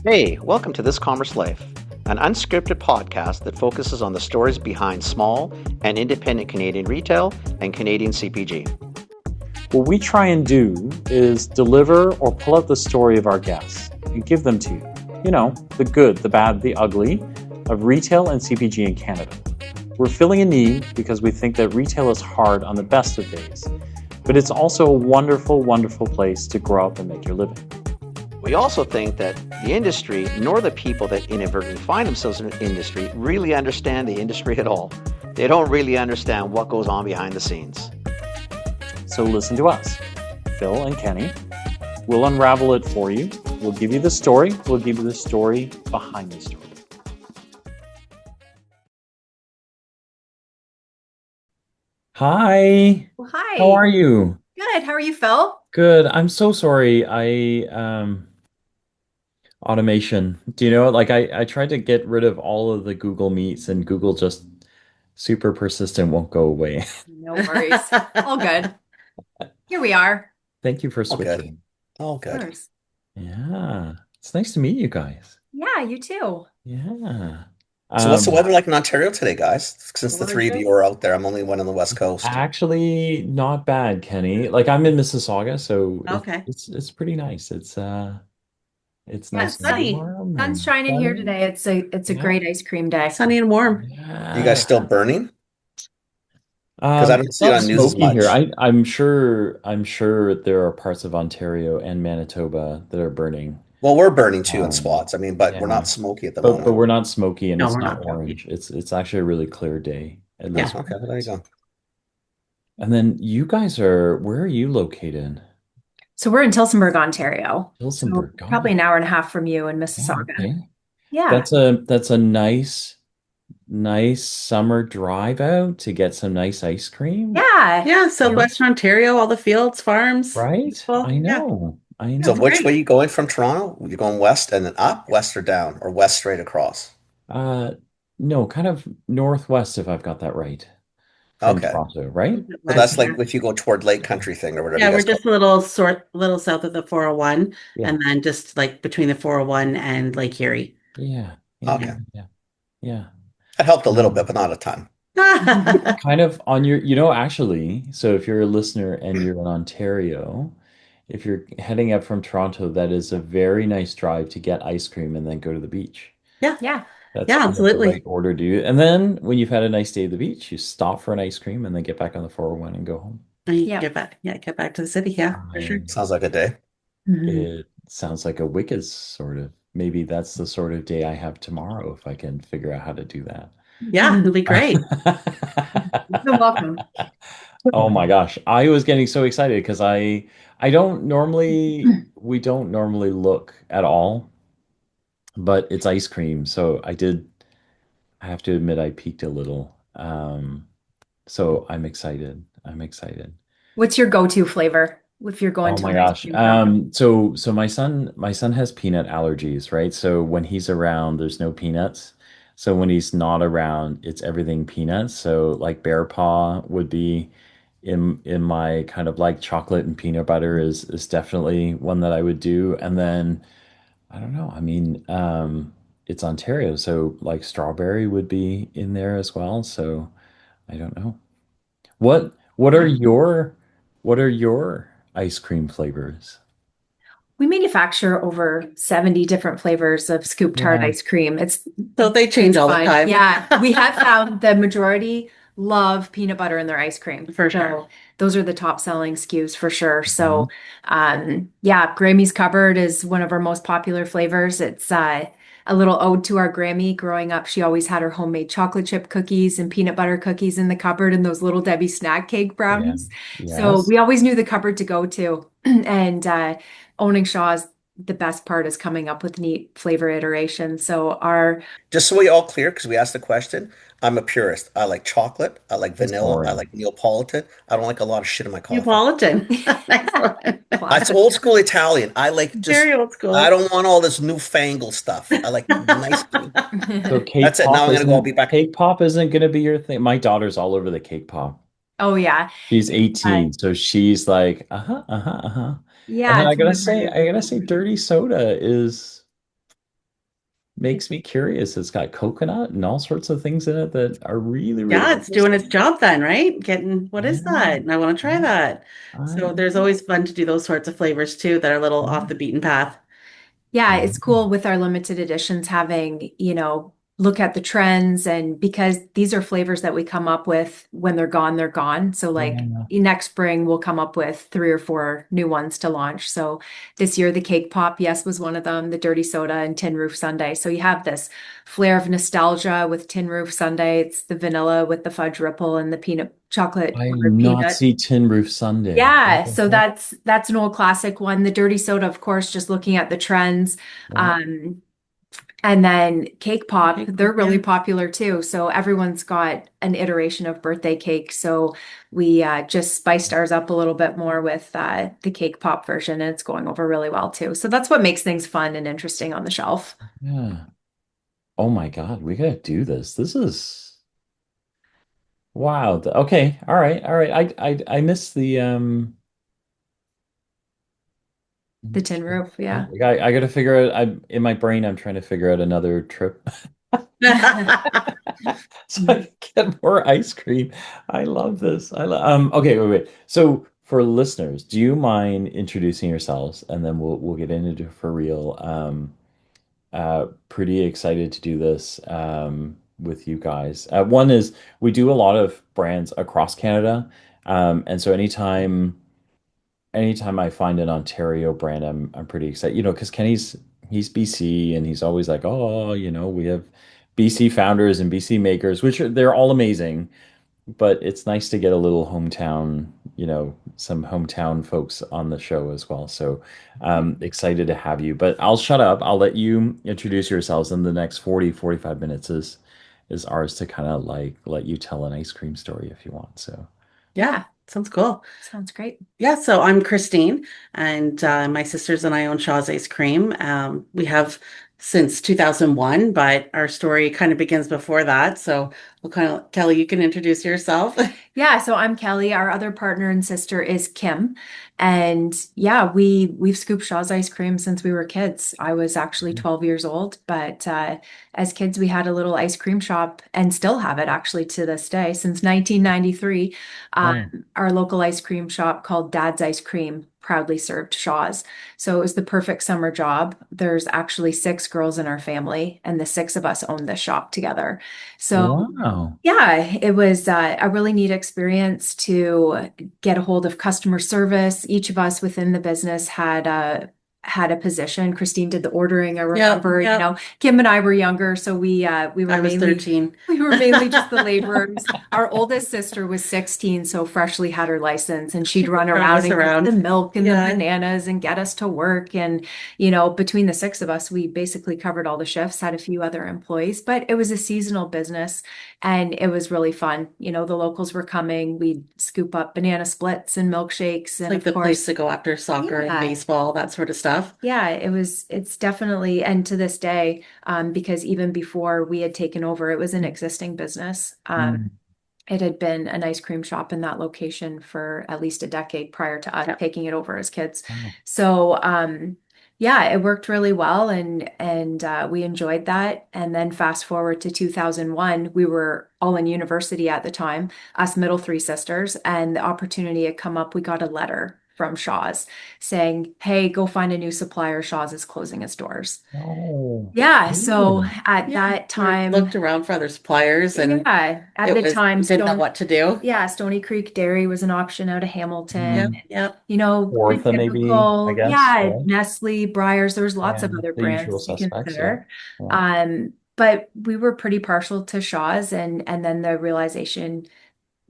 Hey, welcome to This Commerce Life, an unscripted podcast that focuses on the stories behind small and independent Canadian retail and Canadian CPG. What we try and do is deliver or pull out the story of our guests and give them to you. You know, the good, the bad, the ugly of retail and CPG in Canada. We're filling a need because we think that retail is hard on the best of days, but it's also a wonderful, wonderful place to grow up and make your living. We also think that the industry, nor the people that inadvertently find themselves in the industry, really understand the industry at all. They don't really understand what goes on behind the scenes. So listen to us, Phil and Kenny. We'll unravel it for you. We'll give you the story. We'll give you the story behind the story. Hi. Well, hi. How are you? Good. How are you, Phil? Good. I'm so sorry. Automation. Do you know, like I tried to get rid of all of the Google Meets and Google just super persistent won't go away. No worries. All good. Here we are. Thank you for All good. switching. All Of good. course. Yeah. It's nice to meet you guys. Yeah, you too. Yeah. So what's the Um, weather like in Ontario today, guys? Since the three of you Gorgeous. are out there, I'm only one on the West Coast. actually not bad, Kenny. Like I'm in Mississauga, so Okay. it's pretty nice. It's Yeah, nice and sunny. warm Sun's and shining here sunny. today. It's a Yeah. great ice cream day. Sunny and warm. You guys still burning? Because I don't It's see it not on news as smoky here. much. I'm sure there are parts of Ontario and Manitoba that are burning. Well, we're burning too in Um, spots. I mean, but we're yeah, not smoky at the but moment. we're not smoky and No, it's we're not not. orange. It's actually a really clear day, at Yeah. least. Okay, there you go. And then where are you located? So we're in Tillsonburg, Ontario. So Tillsonburg. Got probably it. an hour and a half from you in Oh, Mississauga. okay. Yeah. That's a nice summer drive out to get some nice ice cream. Yeah. Yeah, Southwestern Ontario, all the fields, farms. Right? Beautiful. I Yeah. know. I So It's know. which great. way you going from Toronto? You're going west and then up, west or down, or west straight across? Uh, no, kind of northwest if I've got that right from Okay. Toronto, right? So that's like if you go toward Lake Country thing or whatever Yeah, you we're guys call just a little south of the 401, Yeah. and then just like between the 401 and Lake Erie. Yeah. it. Yeah. Okay. Yeah. That helped a little bit, but not a ton. Kind of on your, actually, so if you're a listener and you're in Ontario, if you're heading up from Toronto, that is a very nice drive to get ice cream and then go to the beach. Yeah. That's Yeah, kind of the absolutely. right order to do. And then when you've had a nice day at the beach, you stop for an ice cream and then get back on the 401 and go home. And you Yeah. get back to the city. Yeah, for sure. Sounds like a day. Mhm. It sounds like a wicked sort of. Maybe that's the sort of day I have tomorrow if I can figure out how to do that. Yeah, it'll be great. You're welcome. Oh my gosh. I was getting so excited because I don't normally we don't normally look at all, but it's ice cream. So I have to admit I peaked a little. So I'm excited. I'm excited. What's your go-to flavor if you're going Oh to my an ice gosh. cream shop? So my son has peanut allergies, right? So when he's around, there's no peanuts. So when he's not around, it's everything peanuts. So like bear paw would be in my kind of like chocolate and peanut butter is definitely one that I would do. And then I don't know. I mean, it's Ontario, so like strawberry would be in there as well. So I don't know. What are Yeah. your ice cream flavors? We manufacture over 70 different flavors of scoop tart Yeah. ice cream. So they change all the fun. time. Yeah, we have found the majority love peanut butter in their ice cream. For So sure. those are the top selling SKUs for sure. Mhm. So, yeah, Grammy's Cupboard is one of our most popular flavors. It's a little ode to our Grammy. Growing up, she always had her homemade chocolate chip cookies and peanut butter cookies in the cupboard and those little Debbie snack cake Yeah. brownies. So Yes. we always knew the cupboard to go to. And owning Shaw's, the best part is coming up with neat flavor iterations. So our Just so we all clear, because we asked the question, I'm a purist. I like chocolate. I like That's vanilla. I boring. like Neapolitan. I don't like a lot of shit in my coffee. Neapolitan. Excellent. It's classic. old school Italian. I like just, Very old school. I don't want all this newfangled stuff. I like nice. So cake That's it. Now pop I'm gonna go. I'll be back. cake pop isn't gonna be your thing. My daughter's all over the cake pop. Oh yeah. She's 18, so she's like, uh-huh, uh-huh, uh-huh. And Yeah, then it's one of I our gotta say, dirty soda is makes me curious. It's got coconut and all sorts of things in it that are really, really Yeah, it's doing its interesting. job then, right? Getting, what is Yeah, that? And I want to try yeah, that. So there's I, always fun to do those sorts of flavors too that are a little off the beaten path. Yeah, yeah, it's cool with our limited editions having, look at the trends, and because these are flavors that we come up with when they're gone, they're gone. So like yeah. next spring we'll come up with 3 or 4 new ones to launch. So this year the cake pop, yes, was one of them, the dirty soda and tin roof sundae. So you have this flair of nostalgia with tin roof sundae. It's the vanilla with the fudge ripple and the peanut chocolate I covered not peanut. see Tin Roof Sunday. What Yeah, the so heck? that's an old classic one. The dirty soda, of course, just looking at the trends. Yeah. Um, and then cake pop, Okay, they're really yeah. popular too. So everyone's got an iteration of birthday cake. So we just spiced ours up a little bit more with the cake pop version, and it's going over really well too. So that's what makes things fun and interesting on the shelf. Yeah. Oh my God, we gotta do this. This is wow. Okay, all right, all right. I missed the The tin roof, yeah. I gotta figure out. I'm in my brain. I'm trying to figure out another trip so I can get more ice cream. I love this. Okay, wait, wait. So for listeners, do you mind introducing yourselves and then we'll get into it for real. Pretty excited to do this with you guys. One is we do a lot of brands across Canada, and so anytime I find an Ontario brand, I'm pretty excited. Because Kenny's he's BC and he's always like, oh, we have BC founders and BC makers, they're all amazing, but it's nice to get a little hometown, some hometown folks on the show as well. So excited to have you. But I'll shut up. I'll let you introduce yourselves, and the next 45 minutes is ours to kind of like let you tell an ice cream story if you want. So Yeah, sounds cool. Sounds great. Yeah, so I'm Christine, and my sisters and I own Shaw's Ice Cream. We have since 2001, but our story kind of begins before that. So we'll kind of, Kelly, you can introduce yourself. Yeah, so I'm Kelly. Our other partner and sister is Kim. And yeah, we've scooped Shaw's ice cream since we were kids. I was actually 12 years old, but as kids we had a little ice cream shop and still have it actually to this day since 1993. wow. Our local ice cream shop called Dad's Ice Cream proudly served Shaw's. So it was the perfect summer job. There's actually 6 girls in our family, and the 6 of us own this shop together. So Wow. yeah, it was a really neat experience to get a hold of customer service. Each of us within the business had a position. Christine did the ordering. I Yep, remember, yep. Kim and I were younger, so we were I was mainly 13. we were mainly just the laborers. Our oldest sister was 16, so freshly had her license, and she'd She run drove around us and get the around. milk and the Yeah. bananas and get us to work. And between the 6 of us, we basically covered all the shifts, had a few other employees, but it was a seasonal business and it was really fun. The locals were coming. We'd scoop up banana splits and milkshakes, It's and like of the place course, to go after soccer and yeah, baseball, that sort of stuff. yeah, it's definitely, and to this day, because even before we had taken over, it was an existing business. Mm. It had been an ice cream shop in that location for at least a decade prior to us Yep. taking it over as kids. Wow. So, yeah, it worked really well, and we enjoyed that. And then fast forward to 2001, we were all in university at the time, us middle three sisters, and the opportunity had come up. We got a letter from Shaw's saying, "Hey, go find a new supplier. Shaw's is closing its doors." Oh, Yeah, so good. at Yeah. that We time, looked around for other suppliers and yeah, at the time, we didn't know what to do. yeah, Stony Creek Dairy was an option out of Hamilton. Yep, Mm. yep. Pretty Ortha maybe, I typical. guess, Yeah, right? Nestle, Breyers, there was lots Yeah, of other the usual brands to suspects, yeah. consider. Yeah. But we were pretty partial to Shaw's, and then the realization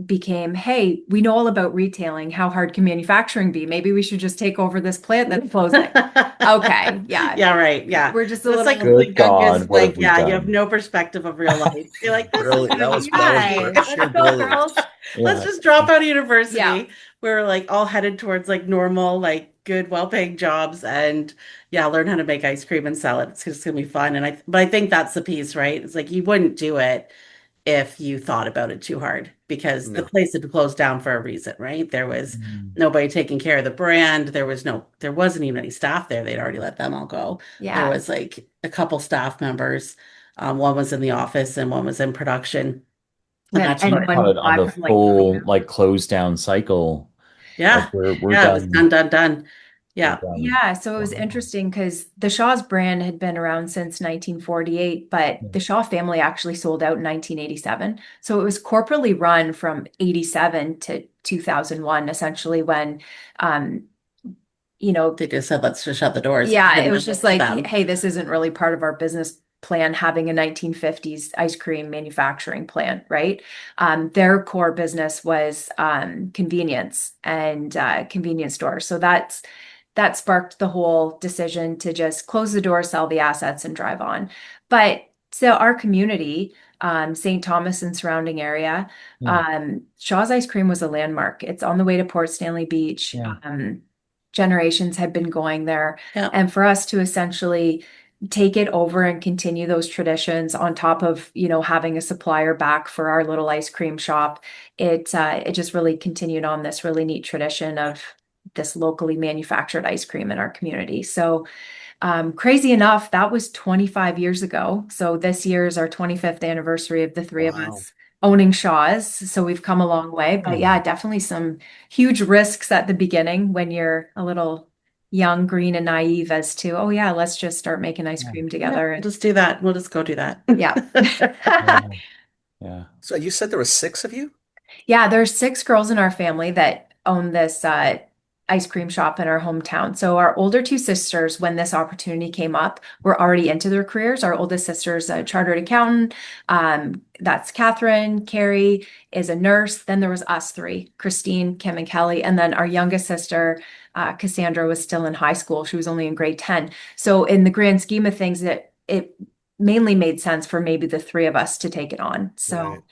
became, hey, we know all about retailing. How hard can manufacturing be? Maybe we should just take over this plant that's closing. Okay, yeah. Yeah, right. Yeah. We're just a It's like little, Good the God, goodness, what like, have we yeah, you have done? no perspective of real life. You're like, this is Brilliant. gonna be That was fine. sheer let's go, brilliance. girls. Let's Yeah. just drop out of Yeah. university. We're like all headed towards like normal, like good, well-paying jobs and yeah, learn how to make ice cream and sell it. It's just gonna be fun. But I think that's the piece, right? It's like you wouldn't do it if you thought about it too hard because the No. place had closed down for a reason, right? There was Mm. nobody taking care of the brand. There wasn't even any staff there. They'd already let them all go. There Yeah. was like a couple staff members. One was in the office and one was in production. And And that's So you what, one caught was it on the live from like coming full out. like close down cycle. Like yeah, we're yeah, it was done, done. done, done. We're Yeah. done. Yeah, so it was Wow. interesting because the Shaw's brand had been around since 1948, but Yeah. the Shaw family actually sold out in 1987. So it was corporately run from 87 to 2001, essentially, when, um, you know, They just said, let's just shut the doors. yeah, it Didn't was listen just to like, them. hey, this isn't really part of our business plan having a 1950s ice cream manufacturing plant, right? Their core business was convenience and convenience stores. So that sparked the whole decision to just close the door, sell the assets, and drive on. But so our community, St. Thomas and surrounding area, Yeah. Shaw's Ice Cream was a landmark. It's on the way to Port Stanley Beach. Yeah. Generations had been going there. Yeah. And for us to essentially take it over and continue those traditions on top of, having a supplier back for our little ice cream shop, it just really continued on this really neat tradition of this locally manufactured ice cream in our community. So crazy enough, that was 25 years ago. So this year is our 25th anniversary of the three of Wow. us owning Shaw's. So we've come a long way. But Hmm. yeah, definitely some huge risks at the beginning when you're a little young, green, and naive as to, oh yeah, let's just start making ice Yeah. cream Yeah, together. we'll And just do that. We'll just go do that. yeah. Yeah. Yeah. So you said there were six of you? Yeah, there's six girls in our family that own this ice cream shop in our hometown. So our older two sisters, when this opportunity came up, were already into their careers. Our oldest sister's a chartered accountant. That's Catherine. Carrie is a nurse. Then there was us three, Christine, Kim, and Kelly. And then our youngest sister, Cassandra, was still in high school. She was only in grade 10. So in the grand scheme of things, it mainly made sense for maybe the three of us to take it on. Right. So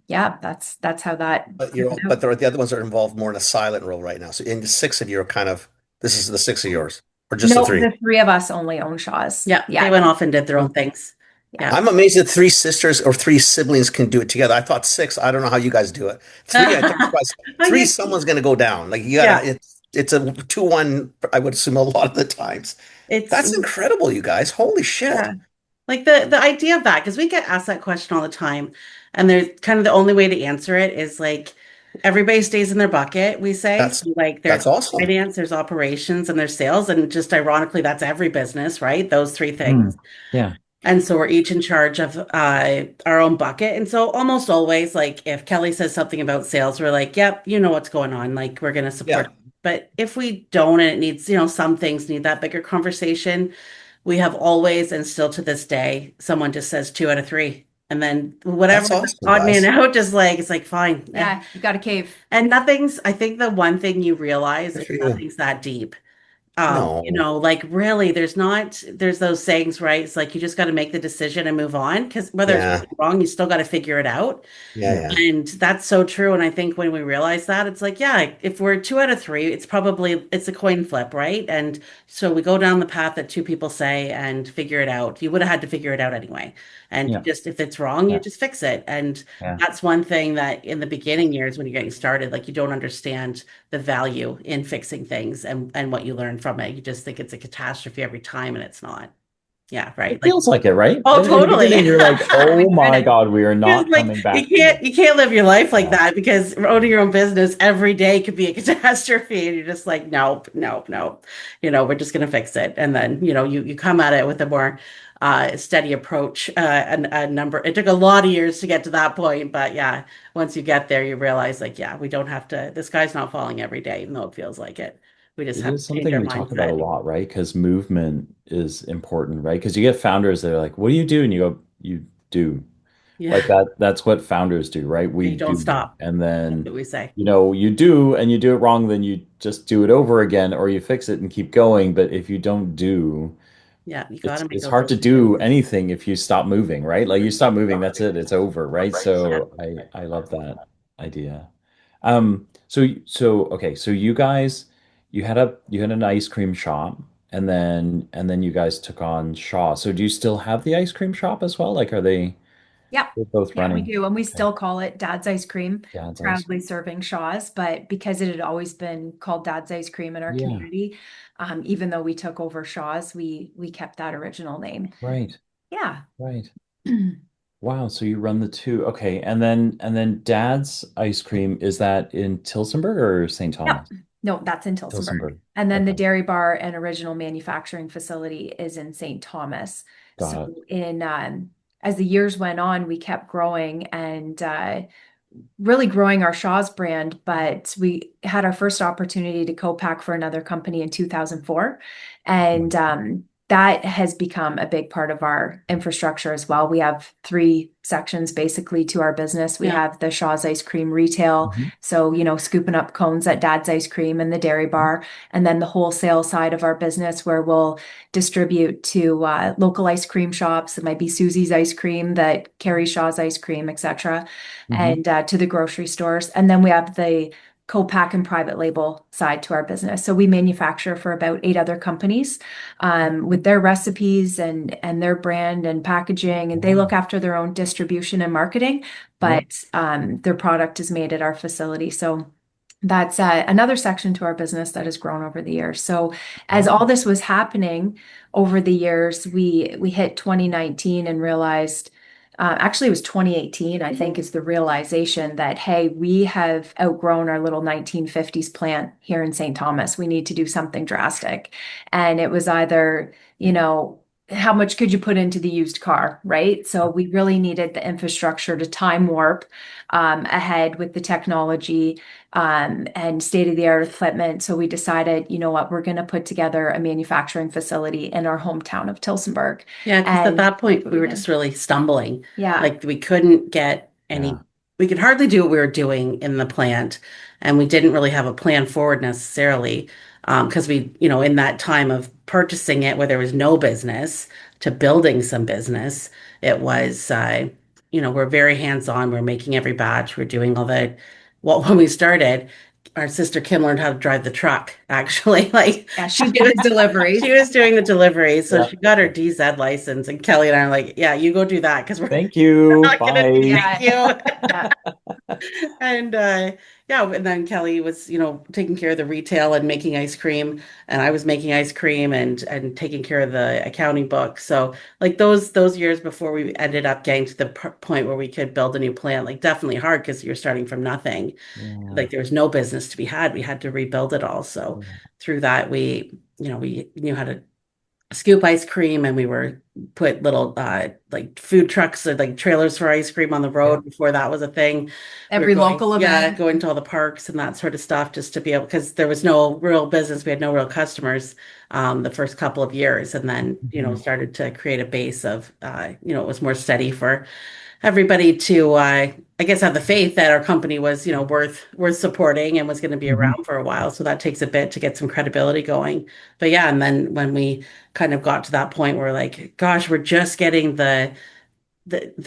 yeah, that's how that But panned out. the other ones are involved more in a silent role right now. So in the six of you are kind of this is the six of yours, or just the No, three? the three of us only own Shaw's. Yeah, they Yeah, went off and did their own Oh. things. yeah. Yeah. I'm amazed that three sisters or three siblings can do it together. I thought six. I don't know how you guys do it. Three, I think twice. I Three, get, someone's going to go down. Like you yeah, gotta. It's a 2-1. I would assume a lot of the times. it's That's incredible, you guys. Holy shit. yeah. Like the idea of that, because we get asked that question all the time, and there's kind of the only way to answer it is like everybody stays in their bucket, we say. That's So like that's there's awesome. finance, there's operations, and there's sales, and just ironically, that's every business, right? Those three Hmm. things. Yeah. And so we're each in charge of our own bucket. And so almost always, like if Kelly says something about sales, we're like, yep, you know what's going on. Like we're going to support Yeah, it. But if we don't, and it needs, some things need that bigger conversation, we have always, and still to this day, someone just says two out of three. And then whatever that's the awesome, odd man guys. out is like, it's like, fine. Yeah, you got a cave. And nothing's, I think the one thing you realize Good is for you. nothing's that deep. No. Like really, there's those sayings, right? It's like you just got to make the decision and move on because whether it's right Yeah, or wrong, you still got to figure it out. yeah, Yeah. yeah. And that's so true. And I think when we realize that, it's like, yeah, if we're two out of three, it's a coin flip, right? And so we go down the path that two people say and figure it out. You would have had to figure it out anyway. And you Yeah. just if it's wrong, you Yeah. just fix it. And Yeah. that's one thing that in the beginning years when you're getting started, like you don't understand the value in fixing things and what you learn from it. You just think it's a catastrophe every time, and it's not. Yeah, right. It Like, feels like it, right? oh, In the totally. beginning, you're like, We oh dread my it. God, we are Because not like coming back from this. you can't live your life like Yeah. that because owning your own business every day could be a catastrophe, and you're just like, nope, nope, nope. We're just gonna fix it, and then you come at it with a more steady approach. A number. It took a lot of years to get to that point, but yeah, once you get there, you realize like, yeah, we don't have to. The sky's not falling every day, even though it feels like it. We just It have is to change something our we talk about a mindset. lot, right? Because movement is important, right? Because you get founders that are like, what do you do? And you go, you do. Yeah, Like that's what founders do, right? We you don't do. stop. And That's then, what we say. you do and you do it wrong, then you just do it over again or you fix it and keep going. But if you don't do, Yeah, you got it's to make it's those hard to do decisions. anything if you stop moving, right? Like you stop moving, that's it, it's over, right? So I love that idea. So okay, so you guys you had an ice cream shop and then you guys took on Shaw. So do you still have the ice cream shop as well? Like are they Yep. They're both Yeah, we running. do. And we Okay. still call it Dad's Ice Cream, Dad's ice proudly cream. serving Shaw's. But because it had always been called Dad's Ice Cream in our Yeah, community, even though we took over Shaw's, we kept that original name. right, Yeah. right. Wow, so you run the two. Okay, and then Dad's ice cream, is that in Tillsonburg or St. Yep. Thomas? No, that's in Tillsonburg. Tillsonburg. And then the Okay, dairy bar and original manufacturing facility is in St. Thomas. So got it. in as the years went on, we kept growing and really growing our Shaw's brand, but we had our first opportunity to co-pack for another company in 2004. And Right. that has become a big part of our infrastructure as well. We have three sections basically to our business. We Yeah. have the Shaw's Ice Cream retail. Mhm. So, scooping up cones at Dad's Ice Cream and the dairy bar. And then the wholesale side of our business where we'll distribute to local ice cream shops. It might be Susie's Ice Cream that carries Shaw's Ice Cream, etc. Mhm. And to the grocery stores. And then we have the co-pack and private label side to our business. So we manufacture for about 8 other companies with their recipes and their brand and packaging, and they look Wow. after their own distribution and marketing, Yeah. but their product is made at our facility. So that's another section to our business that has grown over the years. So as Wow. all this was happening over the years, we hit 2019 and realized, actually it was 2018, I think, is the realization that, hey, we have outgrown our little 1950s plant here in St. Thomas. We need to do something drastic. And it was either, how much could you put into the used car, right? So we really needed the infrastructure to time warp ahead with the technology and state-of-the-art equipment. So we decided, you know what, we're going to put together a manufacturing facility in our hometown of Tillsonburg. Yeah, because at And that point we were yeah, just really stumbling. yeah, Like we couldn't get Yeah. any, we could hardly do what we were doing in the plant, and we didn't really have a plan forward necessarily. Because we, in that time of purchasing it, where there was no business to building some business, it was, we're very hands-on. We're making every batch. We're doing all the, well, when we started, our sister Kim learned how to drive the truck, actually. Like yeah, she did the she deliveries. was doing the deliveries, so Yeah. she got her DZ license, and Kelly and I are like, "Yeah, you go do that because we're Thank you. not gonna do Bye. thank Yeah, you." yeah, And yeah, and then Kelly was, taking care of the retail and making ice cream, and I was making ice cream and taking care of the accounting book. So like those years before we ended up getting to the point where we could build a new plant, like definitely hard because you're starting from nothing. Yeah. Like there was no business to be had. We had to rebuild it all. So Yeah. through that, we knew how to scoop ice cream, and we were put little like food trucks or like trailers for ice cream on the Yeah. road before that was a thing. We were every going, local yeah, event. going to all the parks and that sort of stuff just to be able, because there was no real business, we had no real customers the first couple of years, and then Mhm. started to create a base of it was more steady for everybody to I guess have the faith that our company was worth supporting and was going to be Mhm. around for a while. So that takes a bit to get some credibility going. But yeah, and then when we kind of got to that point where like, gosh, we're just getting the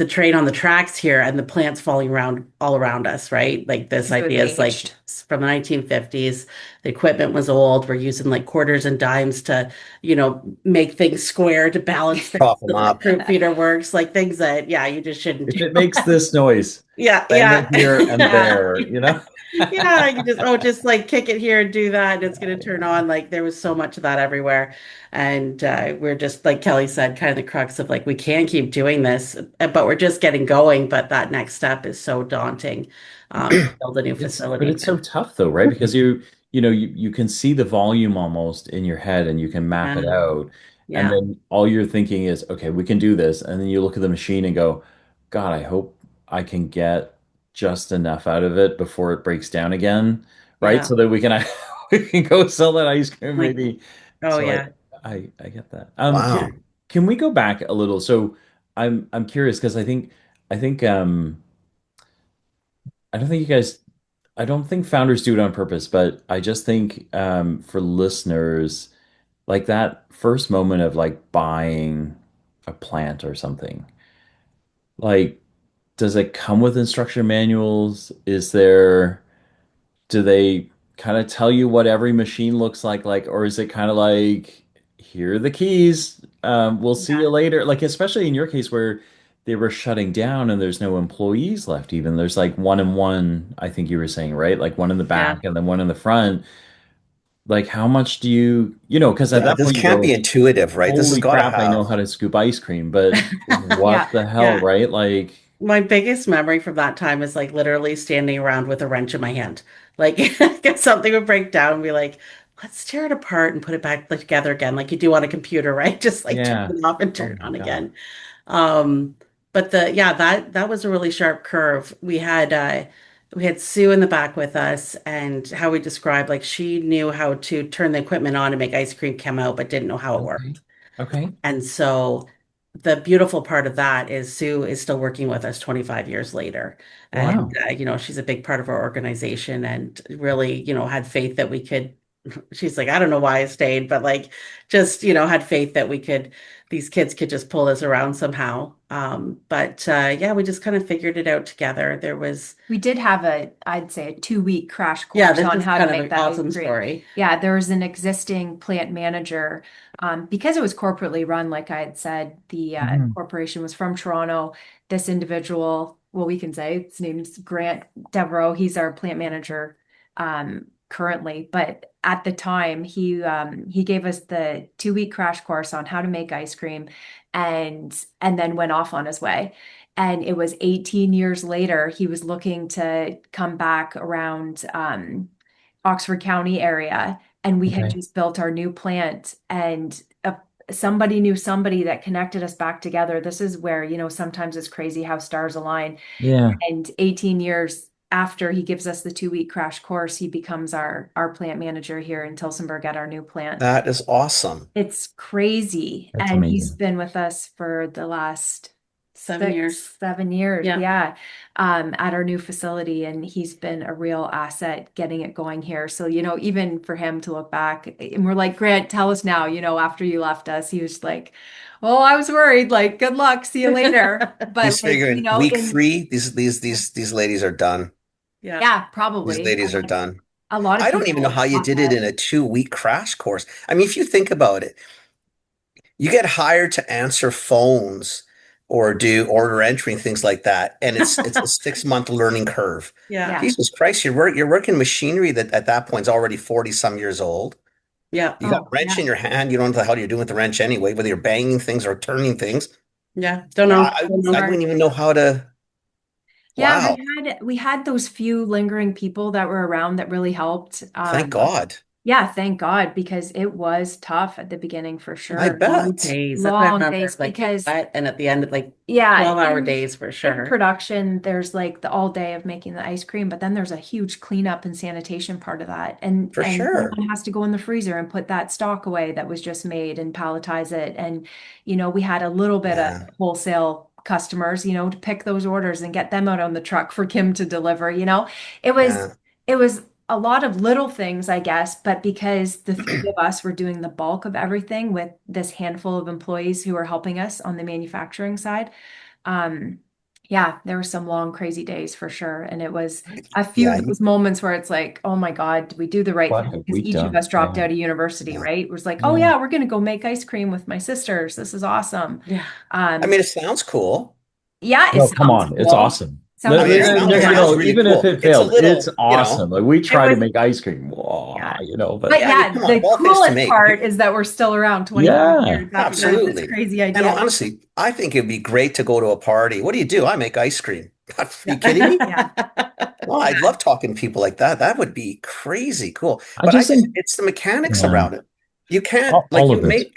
train on the tracks here, and the plants falling around all around us, right? Like this Because it was idea is like aged. from the 1950s. The equipment was old. We're using like quarters and dimes to, make things square to balance things Prop so them that the up. fruit feeder works, like things that, yeah, you just shouldn't If do. it makes this noise, Yeah, bang it yeah. here and Yeah. there, you know? Yeah, you just like kick it here and do that, and it's going to turn on. Like there was so much of that everywhere. And we're just, like Kelly said, kind of the crux of like, we can keep doing this, but we're just getting going. But that next step is so daunting, to build a new But facility. it's so tough though, right? Because you can see the volume almost in your head and you can map it Yeah, out. And yeah, then all you're thinking is, okay, we can do this. And then you look at the machine and go, God, I hope I can get just enough out of it before it breaks down again, right? yeah. So that we can we can go sell that ice cream Like, maybe. oh So yeah, I get that. Wow. Can we go back a little? So I'm curious because I think I don't think you guys I don't think founders do it on purpose, but I just think for listeners, like that first moment of like buying a plant or something, like does it come with instruction manuals? Do they kind of tell you what every machine looks like, or is it kind of like, here are the keys, we'll see Yeah. you later? Like, especially in your case where they were shutting down and there's no employees left even. There's like one and one, I think you were saying, right? Like one in the Yeah. back and then one in the front. Like how much do you know, because at Yeah, that this point you can't be go, intuitive, right? This has holy got to crap, I know have. how to scoop ice cream, but what Yeah. the hell, Yeah. right? Like, My biggest memory from that time is like literally standing around with a wrench in my hand. Like if something would break down and be like, let's tear it apart and put it back like, together again, like you do on a computer, right? Just like turn yeah. it off and Oh turn it my on God. again. Um, but the yeah, that was a really sharp curve. We had Sue in the back with us, and how we described like she knew how to turn the equipment on and make ice cream come out, but didn't know how it Okay. worked. Okay. And so the beautiful part of that is Sue is still working with us 25 years later. And, Wow. she's a big part of our organization and really, had faith that we could. She's like, I don't know why I stayed, but like, just, had faith that these kids could just pull us around somehow. But yeah, we just kind of figured it out together. We did have I'd say a 2 week crash Yeah, course this on is how to kind of make an that ice awesome cream. story. Yeah, there was an existing plant manager. Because it was corporately run, like I had said, the Mhm. corporation was from Toronto. This individual, well, we can say his name's Grant Devereaux. He's our plant manager currently, but at the time, he gave us the 2 week crash course on how to make ice cream, and then went off on his way. And it was 18 years later, he was looking to come back around Oxford County area. And we had Okay. just built our new plant, and somebody knew somebody that connected us back together. This is where, sometimes it's crazy how stars align. Yeah. And 18 years after he gives us the 2 week crash course, he becomes our plant manager here in Tillsonburg at our new plant. That is awesome. It's crazy. That's And he's amazing. been with us for the last 7 years. 6, 7 years. Yeah. Yeah. At our new facility. And he's been a real asset getting it going here. So, even for him to look back and we're like, Grant, tell us now, after you left us, he was like, oh, I was worried, like, good luck, see you later. He's But like, figuring week in, three, these ladies are done. Yeah. yeah, These probably. ladies are done. A lot of I don't even know people how you thought did it that. in a 2 week crash course. I mean, if you think about it, you get hired to answer phones or do order entry and things like that, and it's a 6 month learning curve. Yeah. Yeah. Jesus Christ, you're working machinery that at that point is already 40 some years old. Yeah. You got a Oh, wrench yeah. in your hand. You don't know what the hell you're doing with the wrench anyway, whether you're banging things or turning things. Yeah. Don't Yeah. know. I, Don't I know. wouldn't even know how to. Yeah, Wow. we had those few lingering people that were around that really helped. Thank God. Yeah, thank God, because it was tough at the beginning for I sure. Long bet. days. That's what I Long remember. days Like because wet and at the end of like yeah, 12-hour days for in sure. production, there's like the all day of making the ice cream, but then there's a huge cleanup and sanitation part of that. And For sure. someone has to go in the freezer and put that stock away that was just made and palletize it. And we had a little bit of Yeah. wholesale customers, to pick those orders and get them out on the truck for Kim to deliver. It was Yeah. it was a lot of little things, I guess, but because the three of us were doing the bulk of everything with this handful of employees who were helping us on the manufacturing side, um, yeah, there were some long, crazy days for sure. And it was a few Yeah. of those moments where it's like, oh my God, did we do the right What thing? have Because we each of done? us dropped Yeah. out of university, Yeah. right? It was like, oh Yeah. yeah, we're gonna go make ice cream with my sisters. This is awesome. Yeah. I Um, mean, it sounds cool. yeah, it No, come sounds on. It's cool. awesome. Sounds I mean, very it cool. sounds really Even if cool. it It's a failed, it's little, awesome. Like we It try to was, make ice cream, whoa, yeah. but But yeah, I mean, yeah, come on, of the all things to coolest make. part is that we're still around 25 yeah. years after this Absolutely. crazy And idea. honestly, I think it'd be great to go to a party. What do you do? I make ice cream. Are you kidding me? Yeah, Yeah. Well, I'd love talking to people like that. That would be crazy cool. I But just think, it's the mechanics yeah, around it. You can't, like, all you of it. make,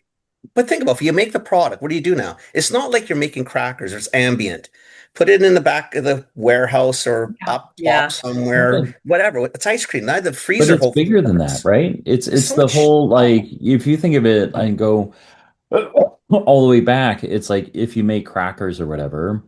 but think about it, if you make the product, what do you do now? It's not like you're making crackers, it's ambient. Put it in the back of the warehouse or yeah, up top Yeah. somewhere, But whatever. It's ice cream. Now the but freezer it's hopefully bigger than that, works. right? There's It's so the much. whole like Oh, if you think of it and go all the way back, it's like if you make crackers or whatever,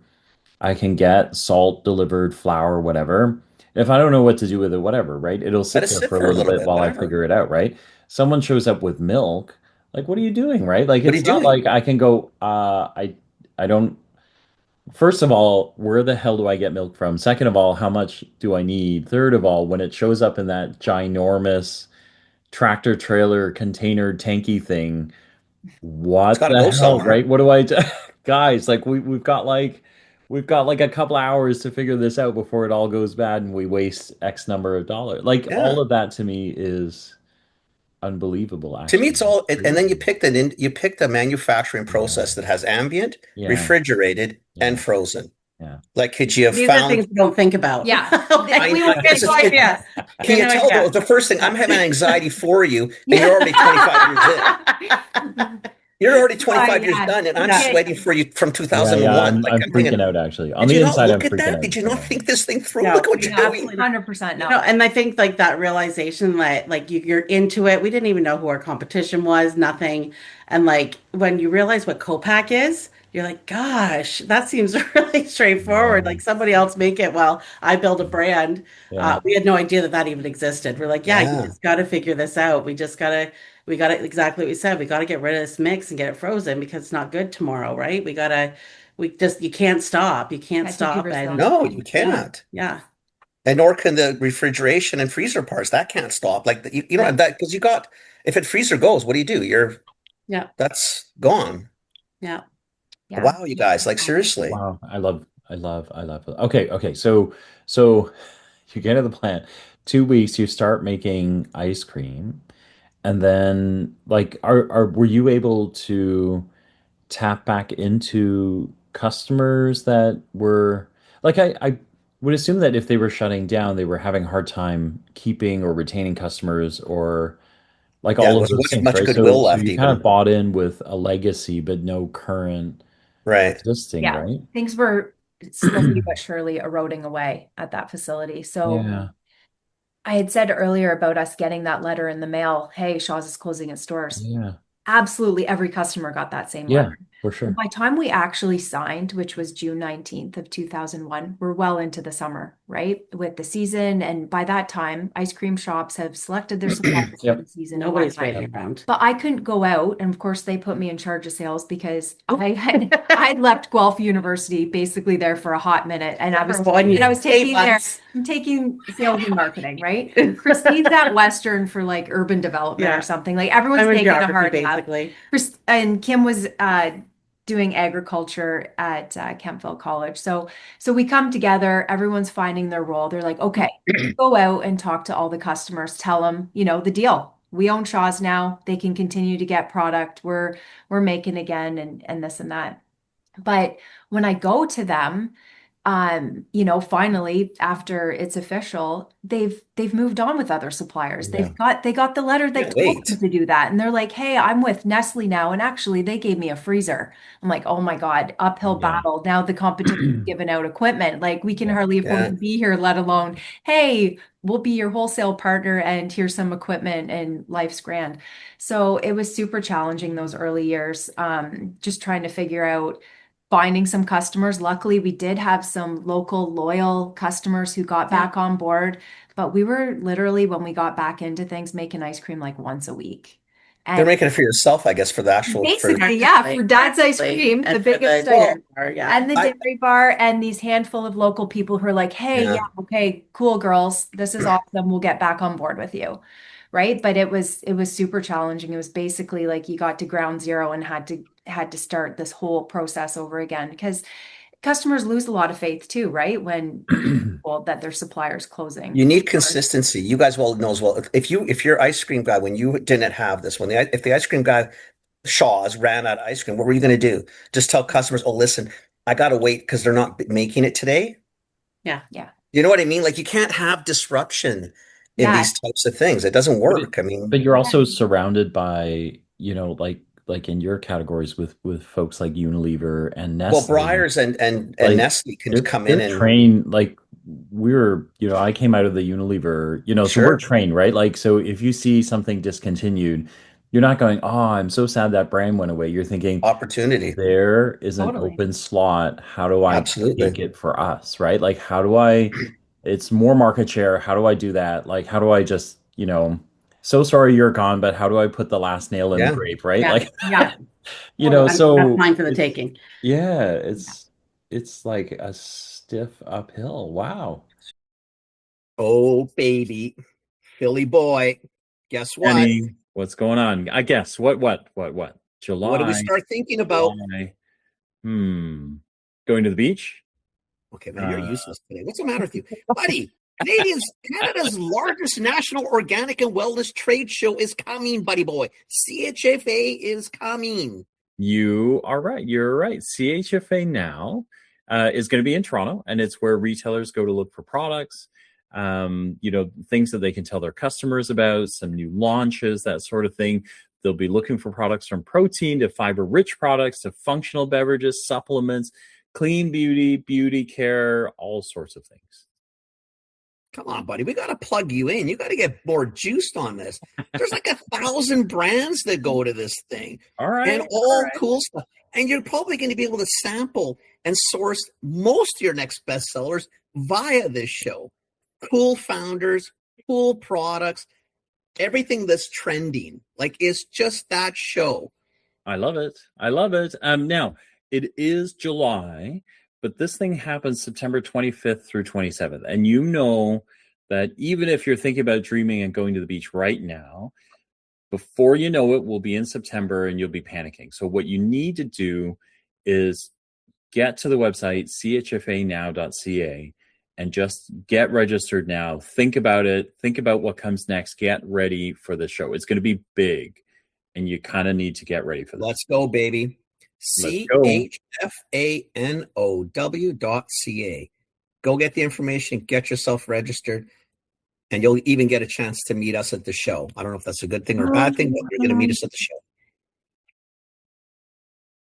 I can get salt delivered, flour, whatever. If I don't know what to do with it, whatever, right? It'll let sit it there sit for a for a little little bit bit, while I whatever. figure it out, right? Someone shows up with milk, like what are you doing, right? Like What are you it's not doing? like I can go, I don't. First of all, where the hell do I get milk from? Second of all, how much do I need? Third of all, when it shows up in that ginormous tractor trailer container tanky thing, It's what got to the go hell, right? somewhere. What do I do? guys, like we've got like a couple hours to figure this out before it all goes bad and we waste X number of dollars. Like Yeah. all of that to me is unbelievable, To me, actually. it's all, and then Crazy. you picked a manufacturing Yeah, process that has ambient, yeah, refrigerated, and yeah, frozen. yeah. Like, could you have These are things found? we don't think about. Yeah. Like, We we were have It's no just, idea. We can have you no tell idea. the first thing? I'm having anxiety for you, and you're already 25 years in. You're already 25 years Yeah. done, and I'm Yeah. sweating for you from Yeah, yeah, 2001. Like, I'm I'm thinking, freaking out actually. On did the you not inside, I'm look at freaking that? out. Did you not Yeah. think this thing through? No, Look what we you're doing. absolutely 100% You no. know, and I think like that realization that like you're into it. We didn't even know who our competition was, nothing. And like when you realize what Copac is, you're like, gosh, that seems really straightforward. Yeah. Like somebody else make it while I build a brand. Yeah. We had no idea that that even existed. We're like, yeah, you Yeah. just got to figure this out. We got to exactly what we said. We got to get rid of this mix and get it frozen because it's not good tomorrow, right? You can't stop. You can't Had to give stop. yourself And No, you yeah, cannot. yeah, And nor can the refrigeration and freezer parts. That can't stop. Like, you know yeah, that because you got, if it freezer goes, what do you do? yeah, That's gone. yeah. yeah. Wow, you guys, like seriously. Wow. I love it. Okay, okay. So you get to the plant. 2 weeks, you start making ice cream, and then like are were you able to tap back into customers that were like I would assume that if they were shutting down, they were having a hard time keeping or retaining customers or like Yeah, all it of was those things, much right? goodwill So left you kind of even. bought in with a legacy, but no current Right. existing, Yeah. right? Things were slowly but surely eroding away at that facility. So Yeah, I had said earlier about us getting that letter in the mail, hey, Shaw's is closing its doors. yeah, Absolutely every customer got that same yeah, letter. for And sure. by time we actually signed, which was June 19th of 2001, we're well into the summer, right? With the season. And by that time, ice cream shops have selected their suppliers for the Yep. season and Nobody's whatnot. waiting around. But I couldn't go out, and of course they put me in charge of sales because I'd left Guelph University basically there for a hot minute, and I was For 1 year, and I was taking 8 there. months. I'm taking sales and marketing, right? Christine's at Western for like urban development or Yeah, something. Like everyone's I'm in taking a geography hard nap. basically. And Kim was doing agriculture at Kempville College. So we come together, everyone's finding their role. They're like, okay, go out and talk to all the customers, tell them, the deal. We own Shaw's now. They can continue to get product. We're making again and this and that. But when I go to them, finally, after it's official, they've moved on with other suppliers. Yeah. They got the letter that Can't told them wait. to do that. And they're like, hey, I'm with Nestle now. And actually they gave me a freezer. I'm like, oh my God, uphill Yeah. battle. Now the competition's giving out equipment. Like we can Yeah. hardly afford Yeah. to be here, let alone, hey, we'll be your wholesale partner and here's some equipment and life's grand. So it was super challenging those early years, just trying to figure out finding some customers. Luckily, we did have some local loyal customers who got Yeah. back on board, but we were literally, when we got back into things, making ice cream like once a week. They're And making it for yourself, I guess, for the actual for basically, yeah, for Dad's ice Practically. cream, the And for the biggest well, dairy bar, yeah. and the I dairy bar, and these handful of local people who are like, hey, yeah, yeah. okay, cool girls, this is awesome. We'll get back on board with you. Right. But it was super challenging. It was basically like you got to ground zero and had to start this whole process over again because customers lose a lot of faith too, right? When well, that their supplier's closing. You need Or- consistency. You guys well know as well. If your ice cream guy, when you didn't have this, if the ice cream guy Shaw's ran out of ice cream, what were you going to do? Just tell customers, oh, listen, I got to wait because they're not making it today. Yeah. Yeah. You know what I mean? Like you can't have disruption in Yeah. these types of things. It doesn't But work. I mean, but you're Yeah. also surrounded by, like in your categories with folks like Unilever and well, Nestle. Breyers and Like Nestle can come in they're and trained like I came out of the Unilever, so we're sure, trained, right? Like so if you see something discontinued, you're not going, "Oh, I'm so sad that brand went away." You're thinking, opportunity. there is an Totally. open slot. How do I take Absolutely. it for us, right? Like how do I it's more market share. How do I do that? Like how do I just, so sorry you're gone, but how do I put the last nail in the Yeah. grave, right? Yeah. Like Yeah. That's so mine for the it's taking. yeah, Yeah. it's like a stiff uphill. Wow. Oh, baby, Philly boy. Guess what? What's going on? I guess. What? What do we July. start thinking about? July. Going to the beach? Okay, man, you're useless today. What's the matter with you? Buddy, Canada's largest national organic and wellness trade show is coming, buddy boy. CHFA is coming. You are right. You're right. CHFA now is going to be in Toronto, and it's where retailers go to look for products, things that they can tell their customers about, some new launches, that sort of thing. They'll be looking for products from protein to fiber-rich products to functional beverages, supplements, clean beauty, beauty care, all sorts of things. Come on, buddy. We got to plug you in. You got to get more juiced on this. There's like 1,000 brands that go to this thing. All right. And all cool stuff. And you're probably going to be able to sample and source most of your next bestsellers via this show. Cool founders, cool products, everything that's trending. Like, it's just that show. I love it. I love it. Now, it is July, but this thing happens September 25th through 27th. And you know that even if you're thinking about dreaming and going to the beach right now, before you know it, we'll be in September and you'll be panicking. So what you need to do is get to the website, chfanow.ca, and just get registered now. Think about it. Think about what comes next. Get ready for the show. It's going to be big, and you kind of need to get ready for this. Let's go, baby. CHFANOW.ca. Go get the information, get yourself registered, and you'll even get a chance to meet us at the show. I don't know if that's a good thing or a bad thing, but you're going to meet us at the show.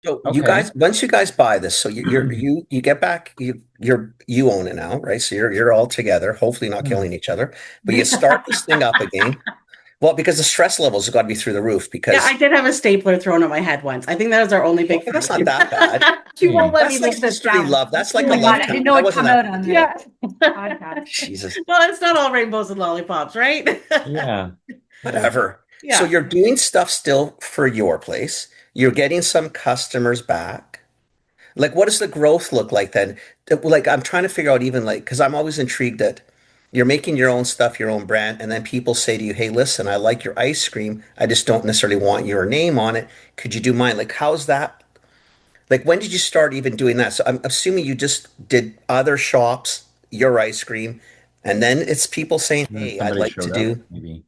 So you guys, once you guys buy this, so you get back, you own it now, right? So you're all together, hopefully not killing each other, but you start this thing up again. Well, because the stress levels have got to be through the roof. Because I did have a stapler thrown at my head once. I think that was our only big. That's not that bad. She won't let That's me like lift this history down. love. That's like Oh a my love God, I count. didn't know That it'd wasn't come that out on the Yeah. podcast. Jesus. Well, it's not all rainbows and lollipops, right? Yeah. Whatever. Yeah. So you're doing stuff still for your place. You're getting some customers back. Like, what does the growth look like then? Like, I'm trying to figure out even like, because I'm always intrigued that you're making your own stuff, your own brand, and then people say to you, hey, listen, I like your ice cream. I just don't necessarily want your name on it. Could you do mine? Like, how's that? Like, when did you start even doing that? So I'm assuming you just did other shops, your ice cream, and then it's people saying, hey, I'd Somebody like to showed do. up, maybe.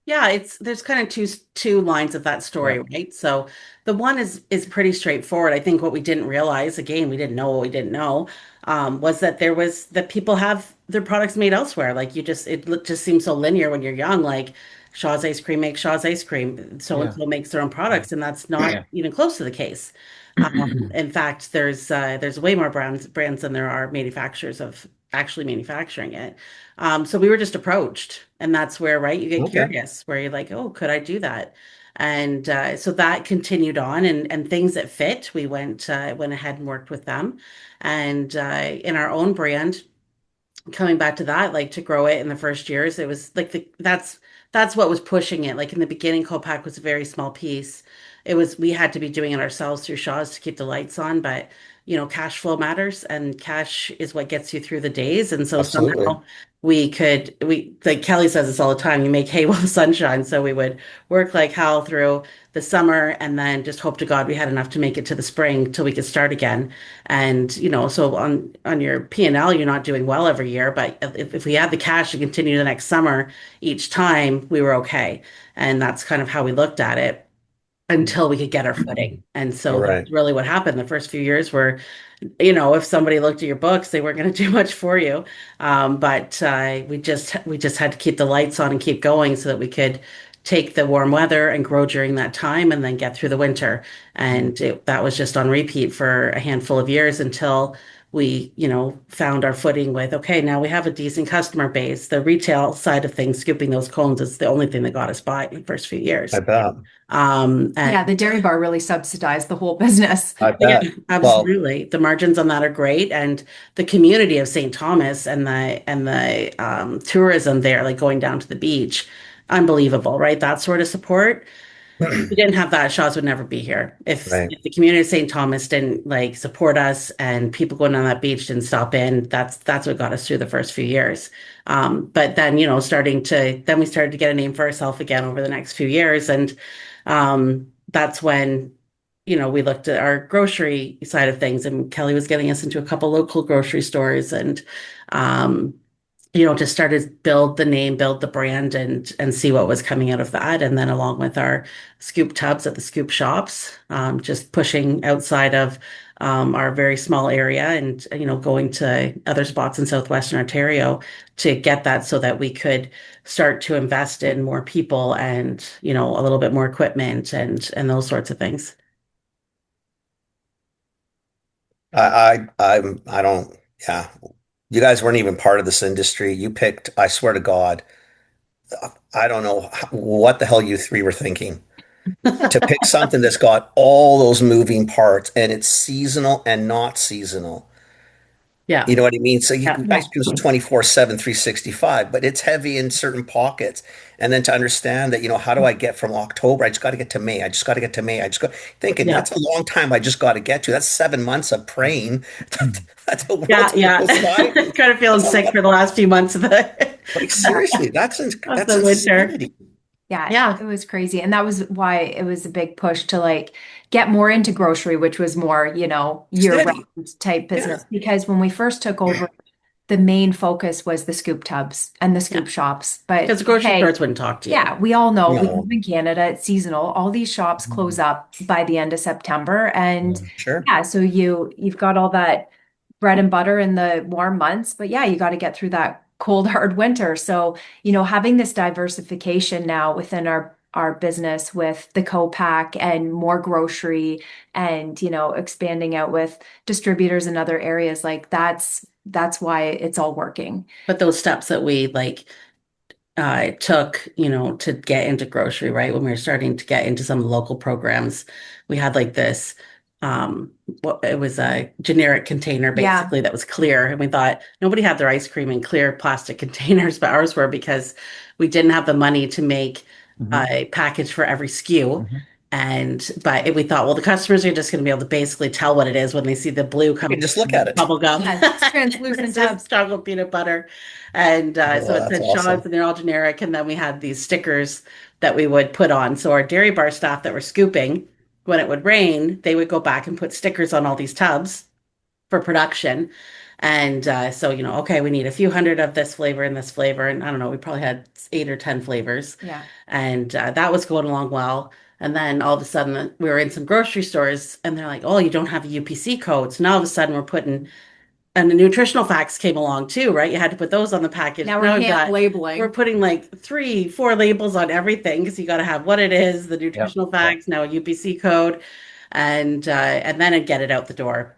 Yeah, there's kind of two lines of that story, right? So the one is pretty straightforward. I think what we didn't realize, again, we didn't know what we didn't know, was that that people have their products made elsewhere. Like it just seems so linear when you're young. Like Shaw's Ice Cream makes Shaw's Ice Cream, so and so makes their own products, and that's not even close to the case. In fact, there's way more brands than there are manufacturers of actually manufacturing it. So we were just approached, and that's where, right, you get curious, where you're like, oh, could I do that? And so that continued on, and things that fit, we went ahead and worked with them, and in our own brand. Coming back to that, like to grow it in the first years, it was like that's what was pushing it. Like in the beginning, co-pack was a very small piece. We had to be doing it ourselves through Shaw's to keep the lights on, but cash flow matters, and cash is what gets you through the days. And so somehow we like Kelly says this all the time, you make hay while the sun shines. So we would work like hell through the summer and then just hope to God we had enough to make it to the spring till we could start again. And so on your P&L, you're not doing well every year, but if we had the cash to continue the next summer each time, we were okay. And that's kind of how we looked at it until we could get our footing. And so that's really what happened. The first few years were, if somebody looked at your books, they weren't going to do much for you. But we just had to keep the lights on and keep going so that we could take the warm weather and grow during that time and then get through the winter. And that was just on repeat for a handful of years until we, found our footing with, okay, now we have a decent customer base. The retail side of things, scooping those cones, is the only thing that got us by in the first few years. I bet. The dairy bar really subsidized the whole business. I bet. Yeah, absolutely. The margins on that are great, and the community of St. Thomas and the tourism there, like going down to the beach, unbelievable, right? That sort of support. If we didn't have that, Shaw's would never be here. If the community of St. Thomas didn't like support us and people going on that beach didn't stop in, that's what got us through the first few years. But then, then we started to get a name for ourselves again over the next few years. And that's when we looked at our grocery side of things, and Kelly was getting us into a couple local grocery stores, and um, just started to build the name, build the brand, and see what was coming out of that. And then along with our scoop tubs at the scoop shops, just pushing outside of our very small area, and going to other spots in Southwestern Ontario to get that so that we could start to invest in more people and a little bit more equipment and those sorts of things. I don't, yeah. You guys weren't even part of this industry. You picked, I swear to God, I don't know what the hell you three were thinking to pick something that's got all those moving parts and it's seasonal and not seasonal. Yeah. You know what I mean? So Yeah. ice Yeah. cream is 24/7, 365, but it's heavy in certain pockets. And then to understand that, how do I get from October? I just got to get to May. I just got to get to May. I just got thinking Yeah. that's a long time I just got to get to. That's 7 months of praying. That's a world Yeah. to Yeah. goes by. Kind of feeling That's a sick lot. for the last few months of the Like Yeah. seriously, of that's the winter. insanity. Yeah, Yeah. it was crazy. And that was why it was a big push to like get more into grocery, which was more, Steady. year-round type Yeah. business. Because when we first took over, the main focus was the scoop tubs and the Yeah. scoop shops. But Because the grocery hey, stores wouldn't talk to you. yeah, we all know we No, live in Canada, it's seasonal. All these shops close up by the end of September. And Yeah. sure. yeah, so you've got all that bread and butter in the warm months, but yeah, you got to get through that cold, hard winter. So, having this diversification now within our business with the co-pack and more grocery and, expanding out with distributors in other areas, like that's why it's all working. But those steps that we took, to get into grocery, right? When we were starting to get into some local programs, we had like this, it was a generic container Yeah. basically that was clear. And we thought nobody had their ice cream in clear plastic containers, but ours were because we didn't have the money to make Mhm. a package for every SKU. Mhm. We thought, well, the customers are just going to be able to basically tell what it is when they see the blue You coming just look from at it. bubble gum Yeah, it's translucent versus tubs. chocolate peanut butter. And so Oh, it that's said Shaw's awesome. and they're all generic. And then we had these stickers that we would put on. So our dairy bar staff that were scooping, when it would rain, they would go back and put stickers on all these tubs for production. And so, okay, we need a few hundred of this flavor and this flavor. And I don't know, we probably had 8 or 10 flavors. Yeah. And that was going along well. And then all of a sudden, we were in some grocery stores and they're like, oh, you don't have a UPC code. So now all of a sudden, we're putting, and the nutritional facts came along too, right? You had to put those on the package. Now we're Now hand we're labeling. putting like 3, 4 labels on everything because you got to have what it is, the Yep. nutritional Yep. facts, now a UPC code, and then it get it out the door.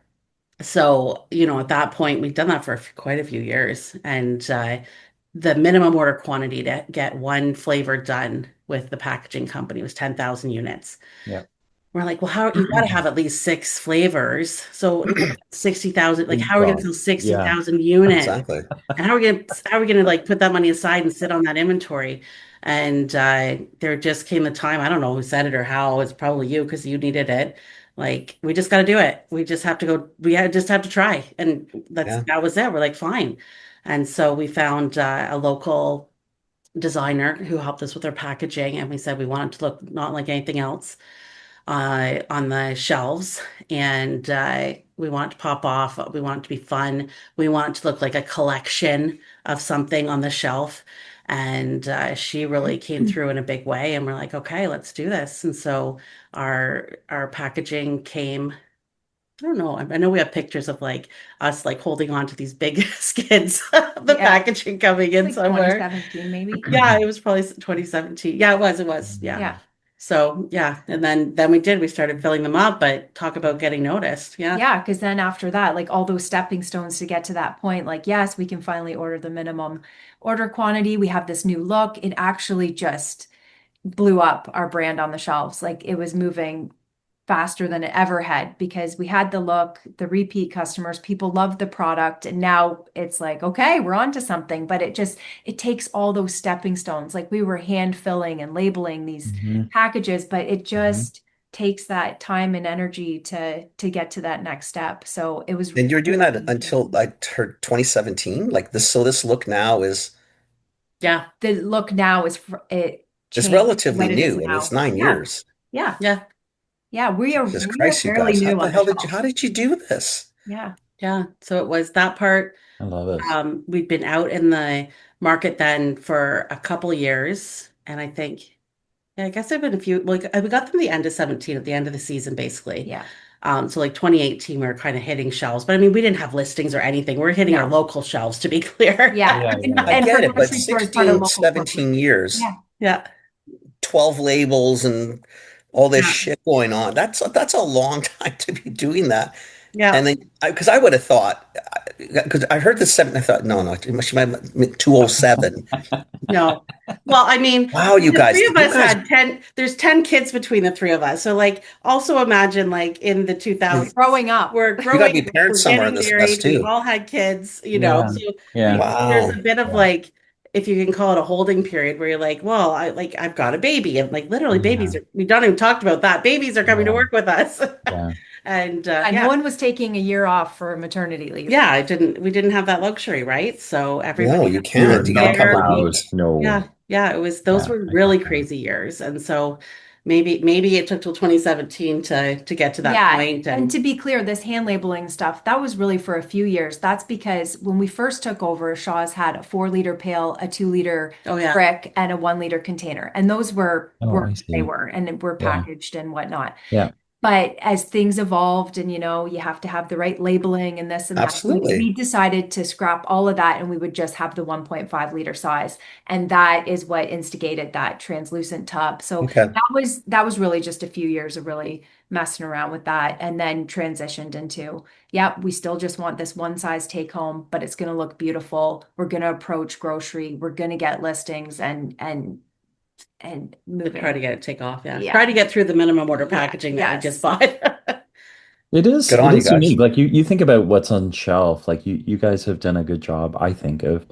So, at that point, we've done that for quite a few years. And the minimum order quantity to get one flavor done with the packaging company was 10,000 units. Yep. We're like, well, how you got to have at least 6 flavors. So 60,000, like how are we going to Well, sell yeah. 60,000 units? Exactly. And how are we gonna like put that money aside and sit on that inventory? And there just came a time, I don't know who said it or how, it's probably you because you needed it. Like we just got to do it. We just have to go. Just have to try, and Yeah. that was it. We're like fine, and so we found a local designer who helped us with our packaging, and we said we want it to look not like anything else on the shelves, and we want it to pop off. We want it to be fun. We want it to look like a collection of something on the shelf. And she really came through in a big way, and we're like, okay, let's do this. And so our packaging came. I don't know. I know we have pictures of like us like holding on to these big skids of the Yeah. packaging coming in Like somewhere. 2017 maybe. Yeah, it was probably 2017. Yeah, it was. It was. Yeah. Yeah. So yeah, and then we started filling them up, but talk about getting noticed. Yeah. Yeah, because then after that, like all those stepping stones to get to that point, like, yes, we can finally order the minimum order quantity. We have this new look. It actually just blew up our brand on the shelves. Like it was moving faster than it ever had because we had the look, the repeat customers, people loved the product. And now it's like, okay, we're on to something. But it takes all those stepping stones. Like we were hand filling and labeling these Mhm. packages, but it Mhm. just takes that time and energy to get to that next step. So it was And you're doing really that until I heard 2017. Like this, so this look now Yeah. the look now it is changed relatively what it is new. I mean, it's now. nine Yeah. years. Yeah. Yeah. Yeah, Jesus we are Christ, you fairly guys. new on the How shelf. did you do this? Yeah. Yeah. So it was that part. I love it. We'd been out in the market then for a couple years, and I think, yeah, I guess there've been a few. Like we got them the end of 17 at the end of the season, basically. Yeah. So like 2018, we were kind of hitting shelves, but I mean, we didn't have listings or anything. We're hitting our No. local shelves, to be clear. Yeah. Yeah, yeah, I And yeah. for get it, but grocery stores, part of 16, local stores. 17 years, Yeah. Yeah. 12 labels and all this Yeah. shit going on. That's a long time to be doing that. Yeah. And then, because I would have thought, because I heard the seven, I thought, no, she might have meant 207. No. Well, I mean, Wow, the three of you us guys, had 10, there's 10 kids between the three of us. So like also imagine like in the 2000s, Growing up. we're you got to growing, be parents we're somewhere in getting this mess married, we too. all had kids, Yeah, so yeah, there's Wow. a bit of yeah, like, if you can call it a holding period where you're like, well, I've got a baby, and like literally yeah, we don't even talked about that. Babies are coming to yeah, work with us. yeah. And And no yeah, one was taking a year off for maternity leave. yeah, we didn't have that luxury, right? So No, everybody you had to We were work can't. You got a not couple there. of allowed. weeks. Yeah, No. yeah, those Yeah, were I got really that. crazy years. And so maybe it took till 2017 to get to that Yeah, point. and And to be clear, this hand labeling stuff, that was really for a few years. That's because when we first took over, Shaw's had a 4 liter pail, a 2 liter oh yeah, brick, and a 1 liter container. And those Oh, were I they see. were and were Yeah, packaged and whatnot. yeah. But as things evolved and you have to have the right labeling and this and that, we Absolutely. decided to scrap all of that and we would just have the 1.5 liter size. And that is what instigated that translucent tub. So Okay. that was really just a few years of really messing around with that and then transitioned into, yeah, we still just want this one size take home, but it's going to look beautiful. We're going to approach grocery. We're going to get listings and try to moving. get it take off. Yeah, Yeah. try to get through the minimum order Yeah. packaging that we just Yes. bought. Good It on you is guys. unique. Like you think about what's on shelf. Like you guys have done a good job, I think, of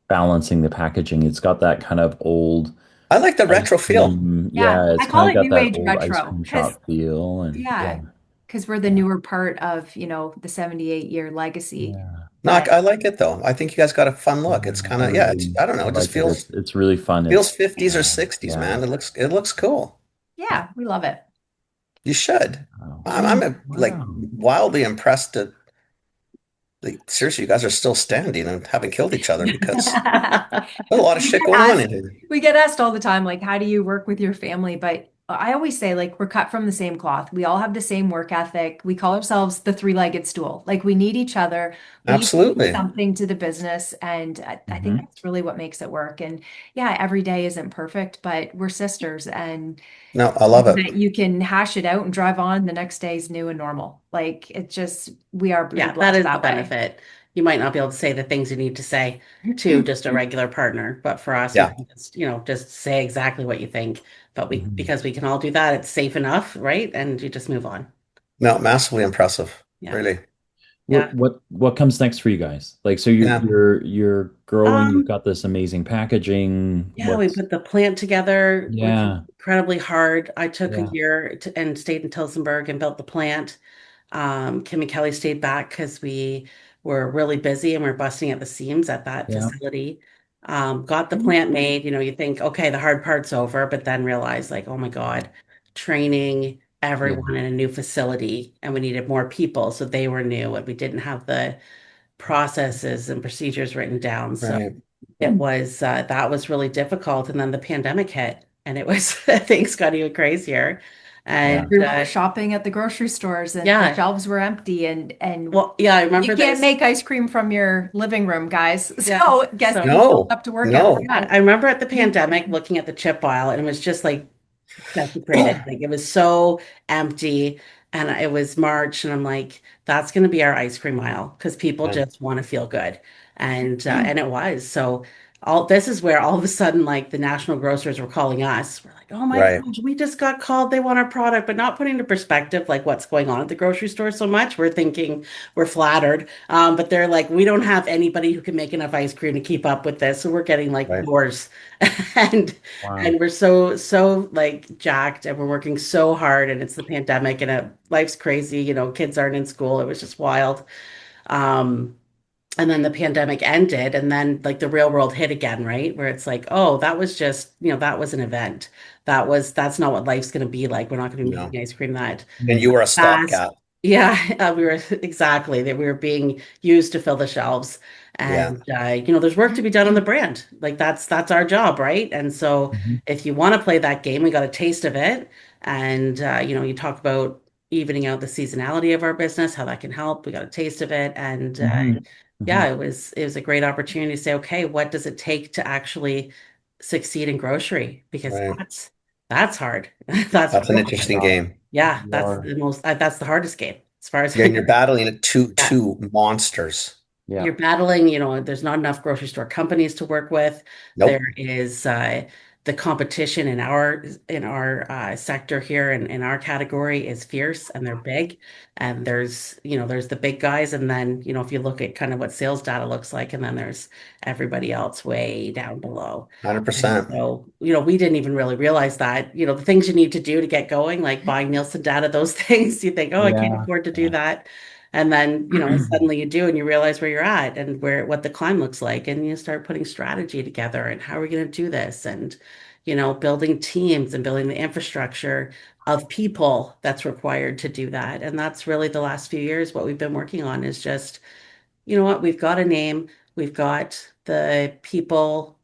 balancing the packaging. It's got that kind of old I like the ice retro feel. cream. Yeah, Yeah, I it's call kind of it got new that age old ice retro cream because shop feel. And yeah, yeah, because we're the yeah, newer part of, the 78-year legacy. yeah, No, But I like it though. I think you guys got a fun look. It's yeah. kind of, yeah, I don't I know. It just like it. feels, It's really fun. feels It's 50s or 60s, yeah. man. It looks cool. yeah, we love it. You should. Wow. I'm like Wow. wildly impressed that like, seriously, you guys are still standing and haven't killed each other because there's a lot of We shit get going on in asked, here. we get asked all the time, like, how do you work with your family? But I always say, like, we're cut from the same cloth. We all have the same work ethic. We call ourselves the three-legged stool. Like, we need each other. We each bring Absolutely. something to the business, and I think Hmm. that's really what makes it work. And yeah, every day isn't perfect, but we're sisters, and No, I love it. that you can hash it out and drive on. The next day is new and normal. Like, it's just we are pretty Yeah, that blessed is the that way. benefit. You might not be able to say the things you need to say to just a regular partner, but for us, you Yeah. can just, just say exactly what you think. But Hmm. because we can all do that, it's safe enough, right? And you just move on. No, massively impressive. Yeah. Really. Yeah. What comes next for you guys? Like, so Yeah. you're growing. You've Um, got this amazing packaging. yeah, we put the plant together, which is Yeah, incredibly hard. I took a yeah, year and stayed in Tillsonburg and built the plant. Kim and Kelly stayed back because we were really busy and we are busting at the seams at that yeah, facility. Got the plant made. You think, okay, the hard part's over, but then realize, like, oh my God, training yeah. everyone in a new facility, and we needed more people, so they were new, and we didn't have the processes and procedures written down. So Right. it was that was really difficult. And then the pandemic hit, and it was things got even crazier. Yeah. And Everyone was shopping at the grocery stores and the yeah, shelves were empty and well, yeah, I you remember can't this. make ice cream from your living room, guys. Yeah, So guess so who shows No, up to work every no. yeah, day? I remember at the pandemic looking at the chip aisle, and it was just like desecrated. Like it was so empty. And it was March, and I'm like, that's going to be our ice cream aisle because people Yeah. just want to feel good. And it was. So all this is where all of a sudden, like the national grocers were calling us. We're like, oh my Right. gosh, we just got called. They want our product, but not putting into perspective like what's going on at the grocery store so much. We're thinking we're flattered. But they're like, we don't have anybody who can make enough ice cream to keep up with this. So we're getting like Right. yours. And Wow. and we're so like jacked and we're working so hard and it's the pandemic and life's crazy, kids aren't in school. It was just wild. Um, And then the pandemic ended, and then like the real world hit again, right? Where it's like, oh, that was just, that was an event. That's not what life's going to be like. We're not going to be No. making ice cream that And you were a fast. stopgap. Yeah, we were exactly that we were being used to fill the shelves. Yeah. And there's work to be done on the brand. Like that's our job, right? And so Mhm. if you want to play that game, we got a taste of it. And you talk about evening out the seasonality of our business, how that can help. We got a taste of it. And Mhm. yeah, Mhm. it was a great opportunity to say, okay, what does it take to actually succeed in grocery? Because Right. that's hard. That's That's an hard. Oh my interesting gosh. game. Yeah, You that's are. that's the hardest game as far as Yeah, and you're battling yeah. two monsters. Yeah. You're battling, there's not enough grocery store companies to work with. There Nope. is the competition in our sector here and in our category is fierce and they're big. And there's the big guys, and then, if you look at kind of what sales data looks like, and then there's everybody else way down below. And 100%. so, we didn't even really realize that, the things you need to do to get going, like buying Nielsen data, those things, you think, oh, I can't Yeah. afford to do Yeah. that. And then, suddenly you do and you realize where you're at and what the climb looks like. And you start putting strategy together and how are we going to do this? And, building teams and building the infrastructure of people that's required to do that. And that's really the last few years, what we've been working on is just, you know what, we've got a name, we've got the people,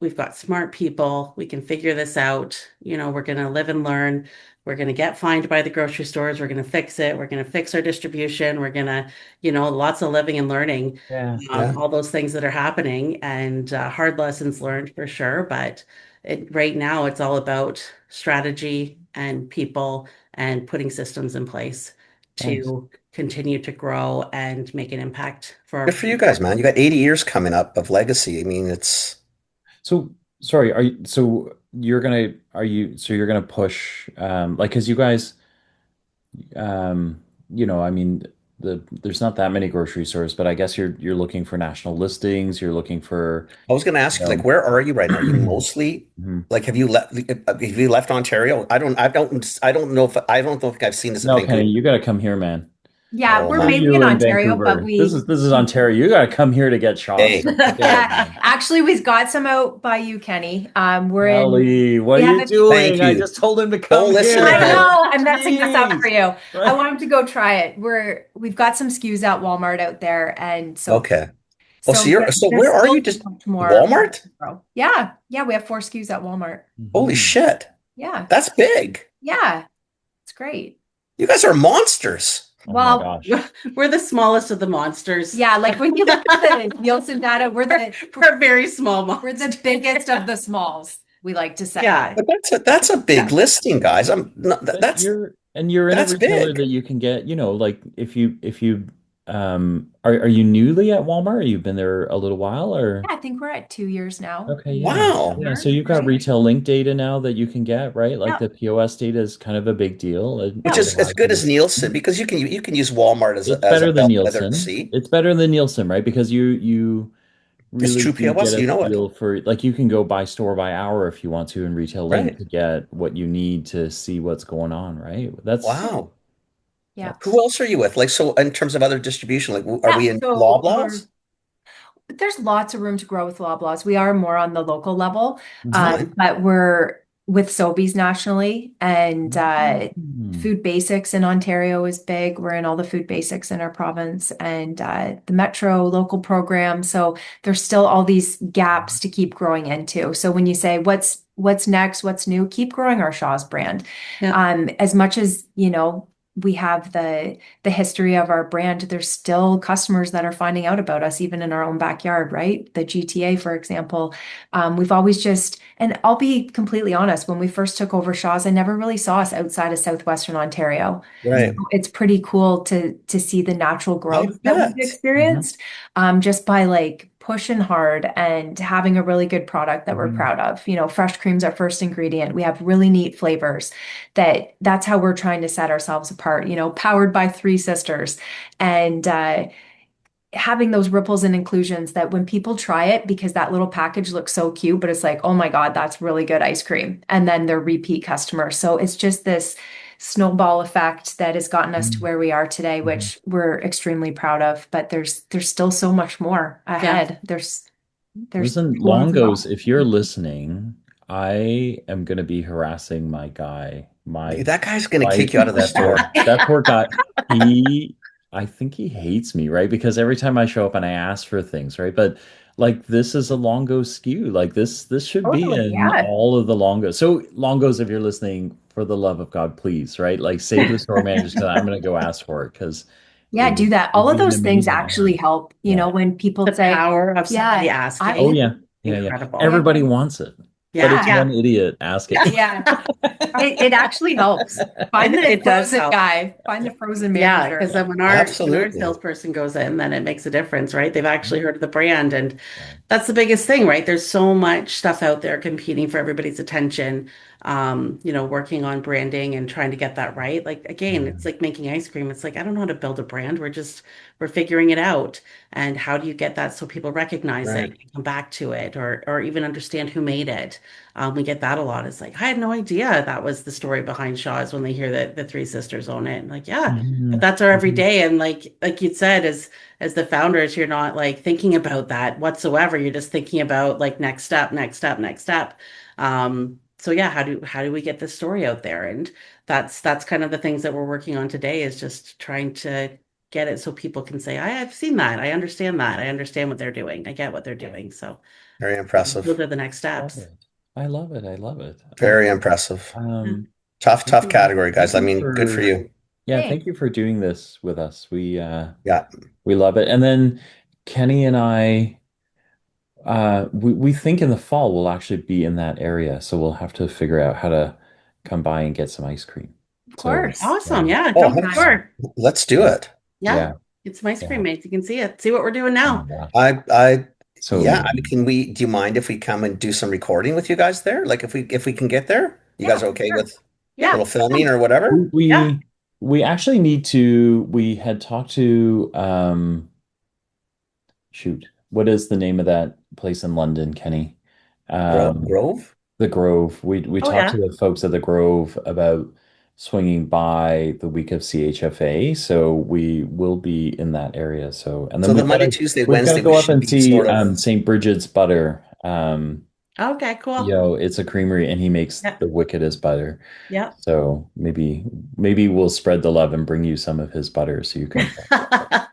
we've got smart people, we can figure this out. We're going to live and learn. We're going to get fined by the grocery stores. We're going to fix it. We're going to fix our distribution. We're going to, lots of living and learning, Yeah. Yeah. all those things that are happening and hard lessons learned for sure. But right now, it's all about strategy and people and putting systems in place Nice. to continue to grow and make an impact for our Good for you brand. guys, man. You got 80 years coming up of legacy. I mean, it's So sorry, you're gonna push like because you guys I mean there's not that many grocery stores, but I guess you're looking for national listings, you're looking for I was going to you ask you, like, know where are you right now? Are you mostly Mhm. like, have you left Ontario? I don't think I've seen this in No, Kenny, Vancouver. you gotta come here, man. Yeah, Oh we're Screw my, mainly in you in Ontario, but Vancouver. This is Ontario. You gotta come here to get Shaws. hey, Like, forget it, yeah, man. actually we've got some out by you, Kenny. Ellie, what We are have you a thank doing? I you. just told him to Don't come listen to I him. here. know I'm messing this up Jeez. for you. I Right? want him to go try it. We've got some SKUs at Walmart out there, and so Okay. Oh, so so you're so there's where are still you? Just much more Walmart? to grow. Yeah, yeah, we have 4 SKUs at Walmart. Holy Mhm. shit. Yeah, That's big. yeah, it's great. You guys are monsters. Oh my Well, gosh. We're the smallest of the monsters. yeah, like when you look at the Nielsen data, We're a very small we're monster. the biggest of the smalls. We like to say. Yeah. But that's a big Yeah. listing, guys. I'm not, But you're in a that's retailer big. that you can get, like if you are you newly at Walmart? Or you've been there a little while or Yeah, I think we're at 2 years now. okay, yeah. Wow. Yeah, so you've got retail link data now that you can get, right? Like Yeah, the POS data is kind of a big deal. Which yeah, It is as has good as been. Nielsen because you can use Walmart as a It's as a better than bellwether to Nielsen. see. It's better than Nielsen, right? Because you It's really true do get POS. a You know it. feel for like you can go by store by hour if you want to in retail link Right. to get what you need to see what's going on, right? Wow. yeah. Who else are you with? Like, so in terms of other distribution, like, are Yeah, we in so Loblaws? there's lots of room to grow with Loblaws. We are more on the local level, Mhm. Fine. but we're with Sobeys nationally, and Mhm. Food Basics in Ontario is big. We're in all the Food Basics in our province, and the Metro local program. So there's still all these gaps to keep growing into. So when you say what's next, what's new, keep growing our Shaw's brand. Yeah. As much as we have the history of our brand, there's still customers that are finding out about us, even in our own backyard, right? The GTA, for example. We've always and I'll be completely honest, when we first took over Shaw's, I never really saw us outside of Southwestern Ontario. Right. It's pretty cool to see the natural I growth that we've bet. Mhm. experienced, just by like pushing hard and having a really good product that we're Mhm. proud of. Fresh cream's our first ingredient. We have really neat flavors that's how we're trying to set ourselves apart, powered by three sisters. And having those ripples and inclusions that when people try it, because that little package looks so cute, but it's like, oh my God, that's really good ice cream. And then they're repeat customers. So it's just snowball effect that has gotten us to Mm. where we are today, Mhm. which we're extremely proud of. But there's still so much more ahead. There's Listen, tons of Longos, if you're listening, I am going to be harassing my guy, my That guy's going to bike kick you out of that store. that poor guy. He, I think he hates me, right? Because every time I show up and I ask for things, right? But like this is a Longo SKU. Like this should be totally, in yeah. all of the Longos. So Longos, if you're listening, for the love of God, please, right? Like save the store managers because I'm going to go ask for it because Yeah, do that. All it'd of be an those things amazing actually item. help, Yeah. when people The say, power of somebody yeah, Oh asking, yeah. Yeah, yeah. incredible. Everybody wants it, but Yeah, it's yeah, one idiot asking. yeah. It actually helps. Find the it does frozen help. guy, find the frozen Yeah, manager. because then when our Absolutely. salesperson goes in, then it makes a difference, right? They've actually heard of the brand, and Yeah. that's the biggest thing, right? There's so much stuff out there competing for everybody's attention. Working on branding and trying to get that right. Like again, it's like making ice cream. It's like I don't know how to build a brand. We're figuring it out. And how do you get that so people recognize it Right. and come back to it, or even understand who made it? We get that a lot. It's like I had no idea that was the story behind Shaw's when they hear that the three sisters own it. And like, yeah, but Mhm. that's our Mhm. everyday. And like you'd said, as the founders, you're not like thinking about that whatsoever. You're just thinking about like next step, next step, next step. So yeah, how do we get this story out there? And that's kind of the things that we're working on today is just trying to get it so people can say, I've seen that, I understand that, I understand what they're doing, I get what they're doing. So Very those impressive. are the next Love steps. it. I love it. I love it. Very impressive. Um, Tough, thank tough you. category, Thank guys. I you mean, good for for you. yeah, Thanks. thank you for doing this with us. Yeah. We love it. And then Kenny and I we think in the fall we'll actually be in that area, so we'll have to figure out how to come by and get some ice cream. Of So course. Awesome. yeah. Yeah, Oh, come to the 100%. store. Let's do Yeah. it. Yeah, Yeah. get some ice cream, Yeah. mates. You can see it, see what we're doing Oh now. my gosh. I, So yeah. I mean, amazing. do you mind if we come and do some recording with you guys there? Like if we can get there, you Yeah, guys are for okay sure. with a Yeah, little filming awesome. or whatever? We Yeah. we we actually need to we had talked to shoot, what is the name of that place in London, Kenny? Um, Grove? the Grove. We Oh talked to yeah. the folks at the Grove about swinging by the week of CHFA, so we will be in that area. So, and then So the Monday, Tuesday, we've got to Wednesday, we go up should and be see sort of, St. Bridget's butter. Okay, cool. It's a creamery, and he makes Yeah. the wickedest butter. Yeah. So maybe we'll spread the love and bring you some of his butter so you can try.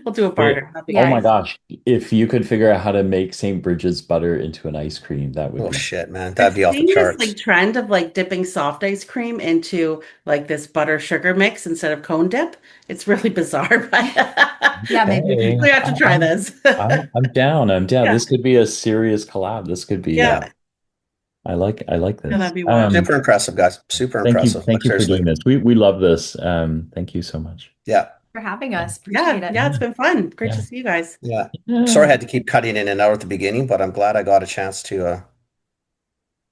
We'll do a barter. That'd be Oh my Yeah. nice. gosh. If you could figure out how to make St. Bridget's butter into an ice cream, that would oh be shit, man, I've that'd be off the seen this charts. like trend of like dipping soft ice cream into like this butter sugar mix instead of cone dip. It's really bizarre, but Yeah, maybe. okay. we have to try this. I'm down. I'm down. Yeah, This could be a serious collab. This could be yeah, I like yeah, this. that'd be wild. Super impressive, guys. Super impressive. Like Thank you for seriously. doing this. We love this. Thank you so much. Yeah. For having us. Yeah, Appreciate it. yeah, it's been fun. Great to Yeah. see you guys. Yeah. Sorry I Yeah. had to keep cutting in and out at the beginning, but I'm glad I got a chance to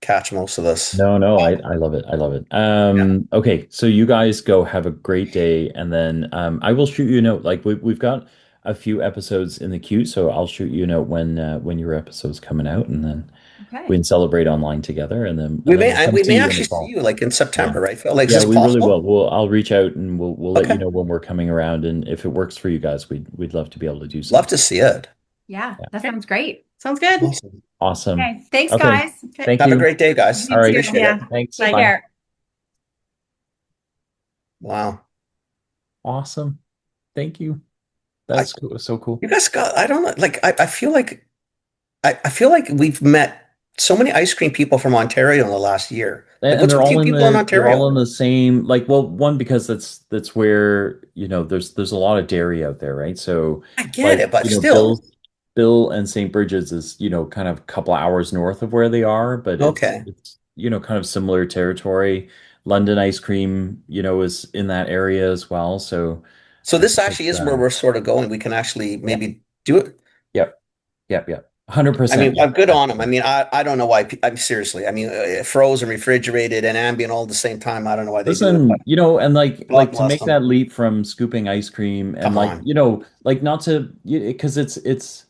catch most of this. No, I love it. I love it. Yeah. Okay, so you guys go have a great day, and then I will shoot you a note. Like we've got a few episodes in the queue, so I'll shoot you a note when your episode's coming out, and then we Okay. can celebrate online together, We and then may we'll come we see may you in the actually see fall. you like in Yeah, September, right, Phil? Like, is yeah, this we really possible? will. I'll reach out and we'll let you Okay. know when we're coming around, and if it works for you guys, we'd love to be able to do Love so. to see it. Yeah, Yeah, that Okay, sounds great. sounds good. Awesome. awesome. Okay. Thanks, Okay, guys. Okay, thank Have a you. great day, guys. All You right, too. Appreciate it. yeah. thanks. Take Bye. Bye. care. Wow. Awesome. Thank you. I That's cool. So cool. you guys got I don't know, like I feel like I feel like we've met so many ice cream people from Ontario in the last year. Like, And what's with you people in they're all Ontario? in the same, like, well, one, because that's where, there's a lot of dairy out there, right? So I get like, it, but still. Bill and St. Bridget's is, kind of a couple hours north of where they are, but Okay. it's kind of similar territory. London ice cream, is in that area as well. So So I this think actually it's is where we're sort of going. We can actually yeah, maybe do it. yep, yep. I 100%. mean, Yeah. I'm good on them. I mean, I don't know why. I'm seriously. I mean, frozen, refrigerated, and ambient all at the same time. I don't know why they do it, but Listen, and like God to bless make them. that leap from scooping ice cream and Come like, on. like not to, because it's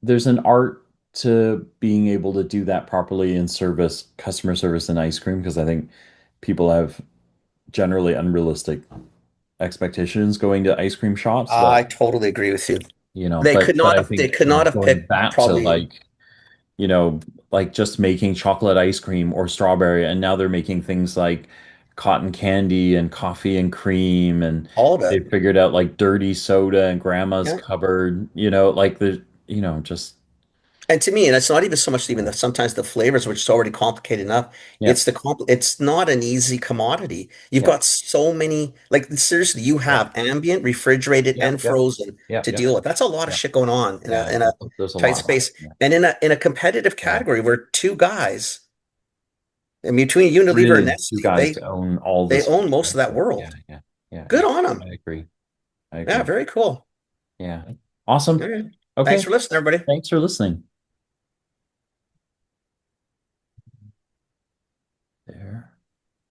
there's an art to being able to do that properly in service, customer service and ice cream, because I think people have generally unrealistic expectations going to ice cream shops, but I totally agree with you. you know, They could but not I have they think, could not have going picked back to probably you know, like just making chocolate ice cream or strawberry, and now they're making things like cotton candy and coffee and cream, and all of they it. figured out like dirty soda and grandma's Yeah. cupboard, like just And to me, and it's not even so much even sometimes the flavors, which is already complicated enough. yeah, It's not an easy commodity. You've yeah, got so many, like seriously, you yeah, have ambient, refrigerated, yeah, and yeah, frozen yeah, to yeah, deal with. That's a lot of yeah, shit going on in yeah. a There's a tight lot. space. Yeah, And in a competitive yeah. category where two guys, and between Unilever and Really, you Nestle, guys own all they this, own most of right? that So yeah, world. yeah, yeah, Good yeah. on I them. agree. I Yeah, agree. very cool. Yeah. All Awesome. right. Thanks Okay. for listening, everybody. Thanks for listening.